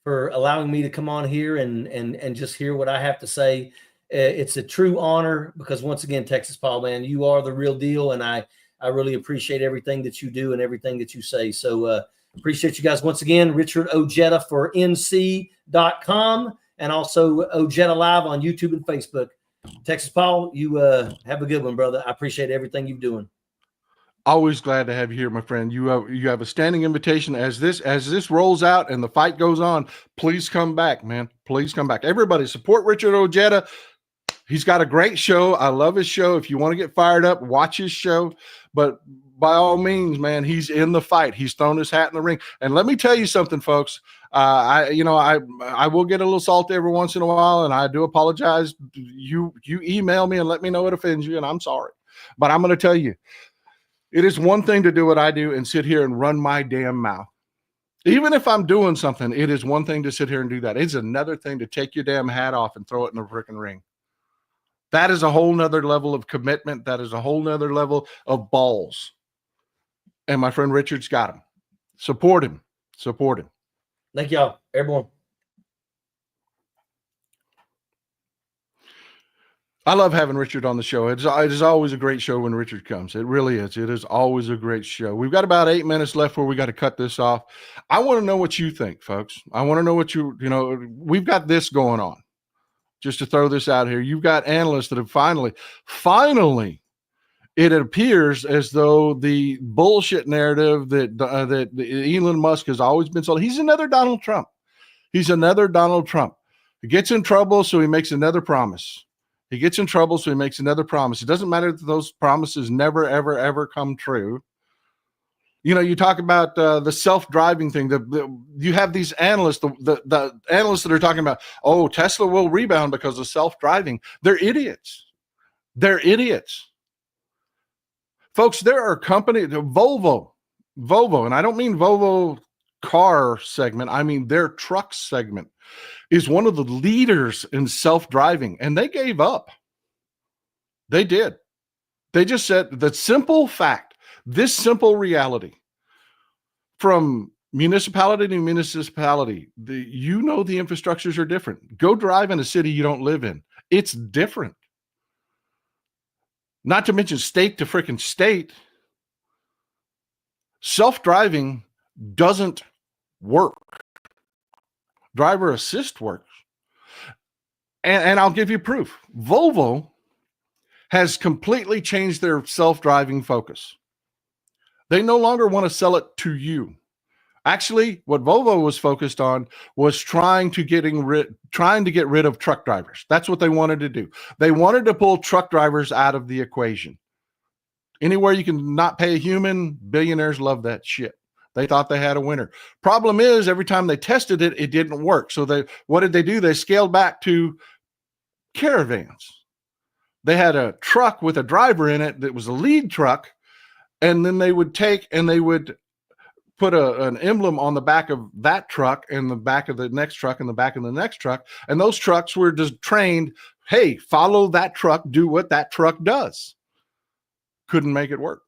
for allowing me to come on here and just hear what I have to say. It's a true honor because once again, Texas Paul, man, you are the real deal. And I really appreciate everything that you do and everything that you say. So appreciate you guys once again. Richard Ojeda for NC.com and also Ojeda Live on YouTube and Facebook. Texas Paul, you have a good one, brother. I appreciate everything you're doing. Always glad to have you here, my friend. You have a standing invitation as this rolls out and the fight goes on. Please come back, man. Please come back. Everybody support Richard Ojeda. He's got a great show. I love his show. If you want to get fired up, watch his show. But by all means, man, he's in the fight. He's thrown his hat in the ring. And let me tell you something, folks. I will get a little salty every once in a while, and I do apologize. You email me and let me know it offends you, and I'm sorry. But I'm going to tell you, it is one thing to do what I do and sit here and run my damn mouth. Even if I'm doing something, it is one thing to sit here and do that. It's another thing to take your damn hat off and throw it in the freaking ring. That is a whole nother level of commitment. That is a whole nother level of balls. And my friend Richard's got him. Support him. Support him. Thank y'all, everyone. I love having Richard on the show. It is always a great show when Richard comes. It really is. It is always a great show. We've got about 8 minutes left where we got to cut this off. I want to know what you think, folks. I want to know what we've got this going on. Just to throw this out here, you've got analysts that have finally, it appears as though the bullshit narrative that Elon Musk has always been sold. He's another Donald Trump. He's another Donald Trump. He gets in trouble, so he makes another promise. He gets in trouble, so he makes another promise. It doesn't matter that those promises never, ever, ever come true. You talk about the self-driving thing. You have these analysts, the analysts that are talking about, oh, Tesla will rebound because of self-driving. They're idiots. They're idiots. Folks, there are companies, Volvo, and I don't mean Volvo car segment. I mean their truck segment is one of the leaders in self-driving, and they gave up. They did. They just said the simple fact, this simple reality, from municipality to municipality, the infrastructures are different. Go drive in a city you don't live in. It's different. Not to mention state to freaking state. Self-driving doesn't work. Driver assist works. And I'll give you proof. Volvo has completely changed their self-driving focus. They no longer want to sell it to you. Actually, what Volvo was focused on was trying to get rid of truck drivers. That's what they wanted to do. They wanted to pull truck drivers out of the equation. Anywhere you can not pay a human, billionaires love that shit. They thought they had a winner. Problem is, every time they tested it, it didn't work. So what did they do? They scaled back to caravans. They had a truck with a driver in it that was a lead truck, and then they would put an emblem on the back of that truck and the back of the next truck and the back of the next truck. And those trucks were just trained, hey, follow that truck, do what that truck does. Couldn't make it work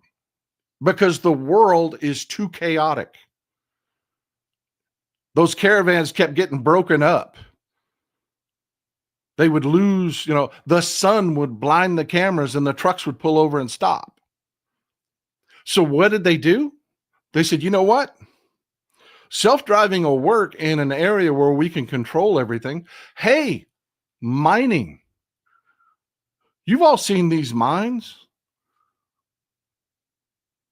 because the world is too chaotic. Those caravans kept getting broken up. They would lose, the sun would blind the cameras and the trucks would pull over and stop. So what did they do? They said, you know what? Self-driving will work in an area where we can control everything. Hey, mining. You've all seen these mines,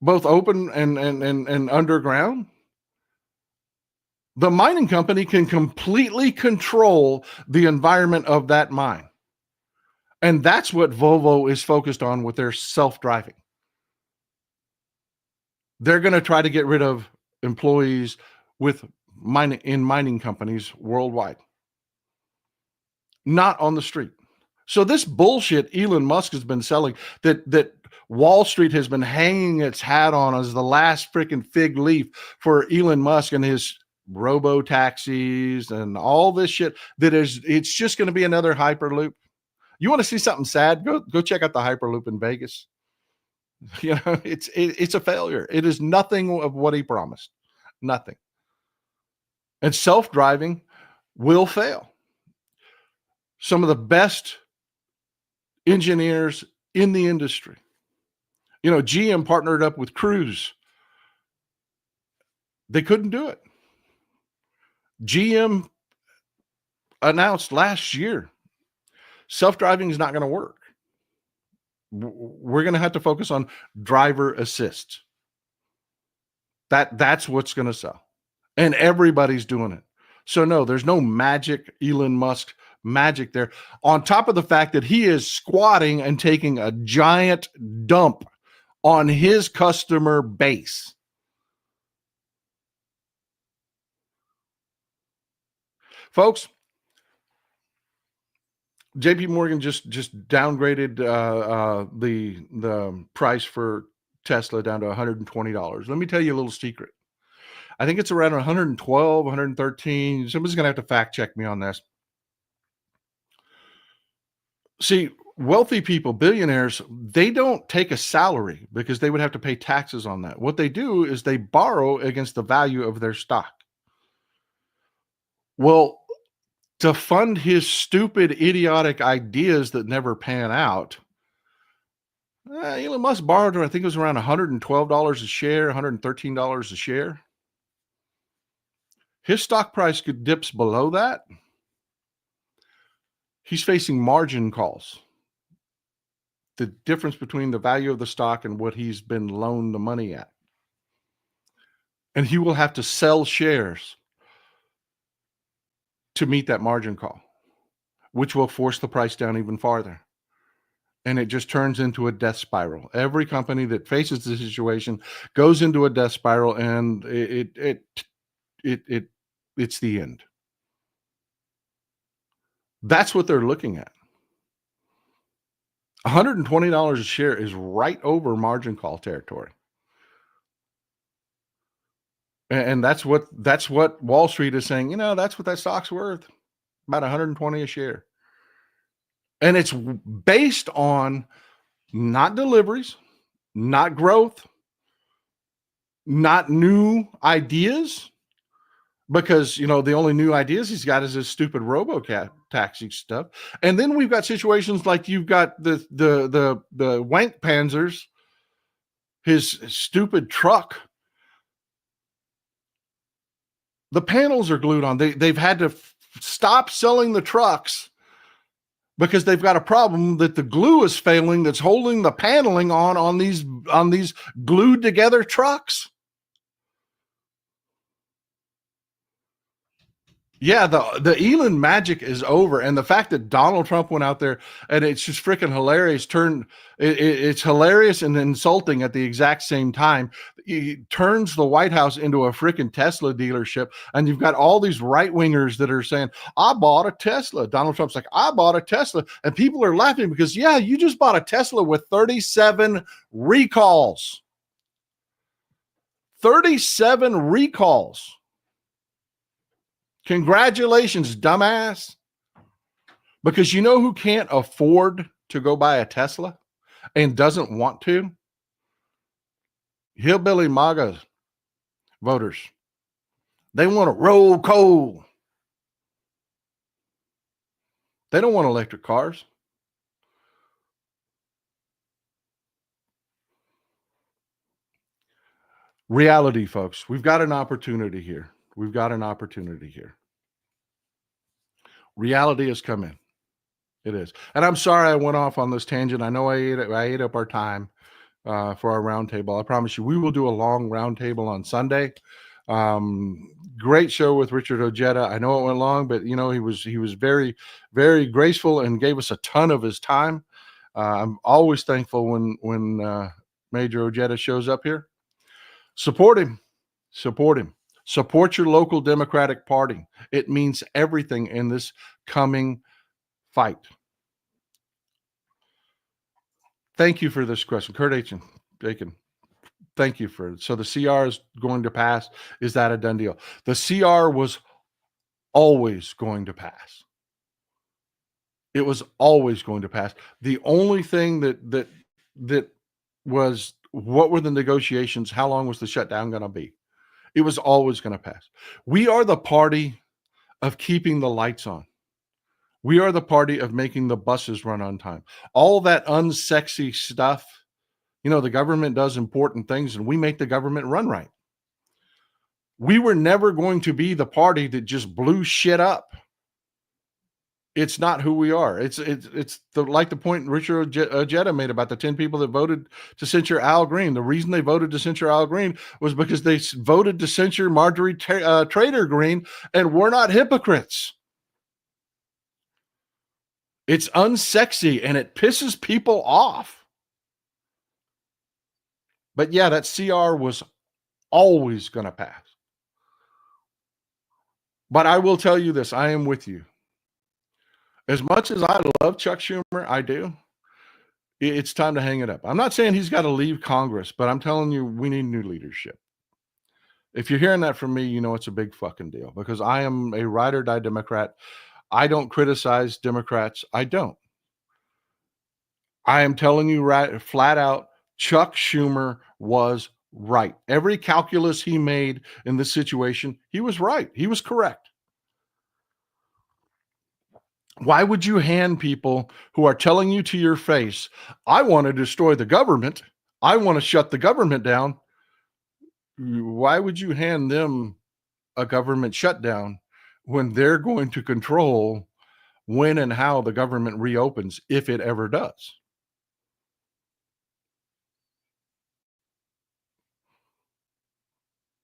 both open and underground. The mining company can completely control the environment of that mine. And that's what Volvo is focused on with their self-driving. They're going to try to get rid of employees in mining companies worldwide, not on the street. So this bullshit Elon Musk has been selling, that Wall Street has been hanging its hat on as the last freaking fig leaf for Elon Musk and his robo taxis and all this shit, it's just going to be another Hyperloop. You want to see something sad? Go check out the Hyperloop in Vegas. It's a failure. It is nothing of what he promised. Nothing. And self-driving will fail. Some of the best engineers in the industry. GM partnered up with Cruise. They couldn't do it. GM announced last year, self-driving is not going to work. We're going to have to focus on driver assist. That's what's going to sell. And everybody's doing it. So no, there's no magic Elon Musk magic there. On top of the fact that he is squatting and taking a giant dump on his customer base. Folks, JP Morgan just downgraded the price for Tesla down to $120. Let me tell you a little secret. I think it's around 112, 113. Somebody's going to have to fact check me on this. See, wealthy people, billionaires, they don't take a salary because they would have to pay taxes on that. What they do is they borrow against the value of their stock. Well, to fund his stupid, idiotic ideas that never pan out, Elon Musk borrowed, I think it was around $112 a share, $113 a share. His stock price dips below that. He's facing margin calls. The difference between the value of the stock and what he's been loaned the money at. And he will have to sell shares to meet that margin call, which will force the price down even farther. And it just turns into a death spiral. Every company that faces this situation goes into a death spiral, and it's the end. That's what they're looking at. $120 a share is right over margin call territory. And that's what Wall Street is saying. That's what that stock's worth, about 120 a share. And it's based on not deliveries, not growth, not new ideas, because the only new ideas he's got is his stupid taxi stuff. And then we've got situations like you've got the wank panzers, his stupid truck. The panels are glued on. They've had to stop selling the trucks because they've got a problem that the glue is failing that's holding the paneling on these glued together trucks. Yeah, the Elon magic is over, and the fact that Donald Trump went out there and it's just freaking hilarious. It's hilarious and insulting at the exact same time. He turns the White House into a freaking Tesla dealership, and you've got all these right wingers that are saying, "I bought a Tesla." Donald Trump's like, "I bought a Tesla," and people are laughing because, yeah, you just bought a Tesla with 37 recalls. 37 recalls. Congratulations, dumbass. Because you know who can't afford to go buy a Tesla and doesn't want to? Hillbilly MAGA voters. They want to roll coal. They don't want electric cars. Reality, folks. We've got an opportunity here. We've got an opportunity here. Reality has come in. It is. And I'm sorry I went off on this tangent. I know I ate up our time for our roundtable. I promise you, we will do a long roundtable on Sunday. Great show with Richard Ojeda. I know it went long, but you know, he was very, very graceful and gave us a ton of his time. I'm always thankful when Major Ojeda shows up here. Support him. Support him. Support your local Democratic Party. It means everything in this coming fight. Thank you for this question. Kurt Aiken, thank you for it. So the CR is going to pass. Is that a done deal? The CR was always going to pass. It was always going to pass. The only thing that was, what were the negotiations? How long was the shutdown going to be? It was always going to pass. We are the party of keeping the lights on. We are the party of making the buses run on time. All that unsexy stuff, you know, the government does important things and we make the government run right. We were never going to be the party that just blew shit up. It's not who we are. It's like the point Richard Ojeda made about the 10 people that voted to censure Al Green. The reason they voted to censure Al Green was because they voted to censure Marjorie Taylor Greene, and we're not hypocrites. It's unsexy and it pisses people off. But yeah, that CR was always going to pass. But I will tell you this, I am with you. As much as I love Chuck Schumer, I do. It's time to hang it up. I'm not saying he's got to leave Congress, but I'm telling you, we need new leadership. If you're hearing that from me, you know it's a big fucking deal because I am a ride or die Democrat. I don't criticize Democrats. I don't. I am telling you right, flat out, Chuck Schumer was right. Every calculus he made in this situation, he was right. He was correct. Why would you hand people who are telling you to your face, I want to destroy the government, I want to shut the government down? Why would you hand them a government shutdown when they're going to control when and how the government reopens, if it ever does?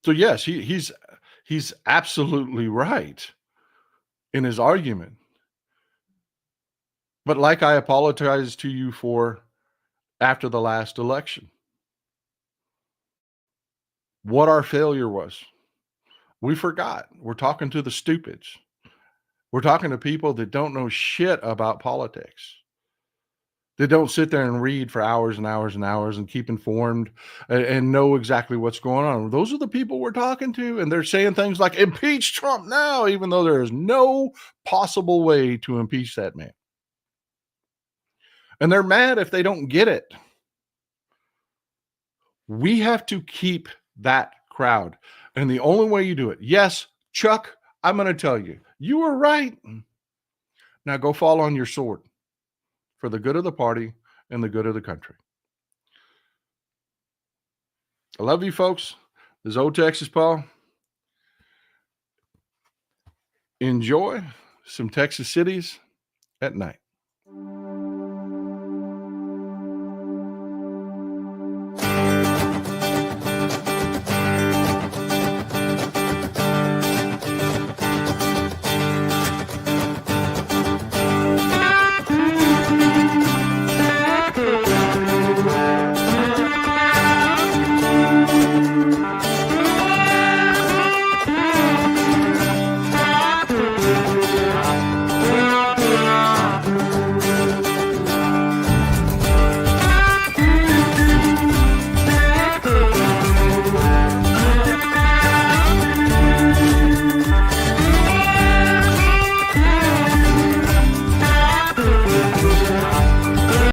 So yes, he's absolutely right in his argument. But like I apologized to you for after the last election, what our failure was, we forgot. We're talking to the stupids. We're talking to people that don't know shit about politics. They don't sit there and read for hours and hours and hours and keep informed and know exactly what's going on. Those are the people we're talking to, and they're saying things like, impeach Trump now, even though there is no possible way to impeach that man. And they're mad if they don't get it. We have to keep that crowd. And the only way you do it, yes, Chuck, I'm going to tell you, you were right. Now go fall on your sword for the good of the party and the good of the country. I love you, folks. This is Old Texas Paul. Enjoy some Texas cities at night.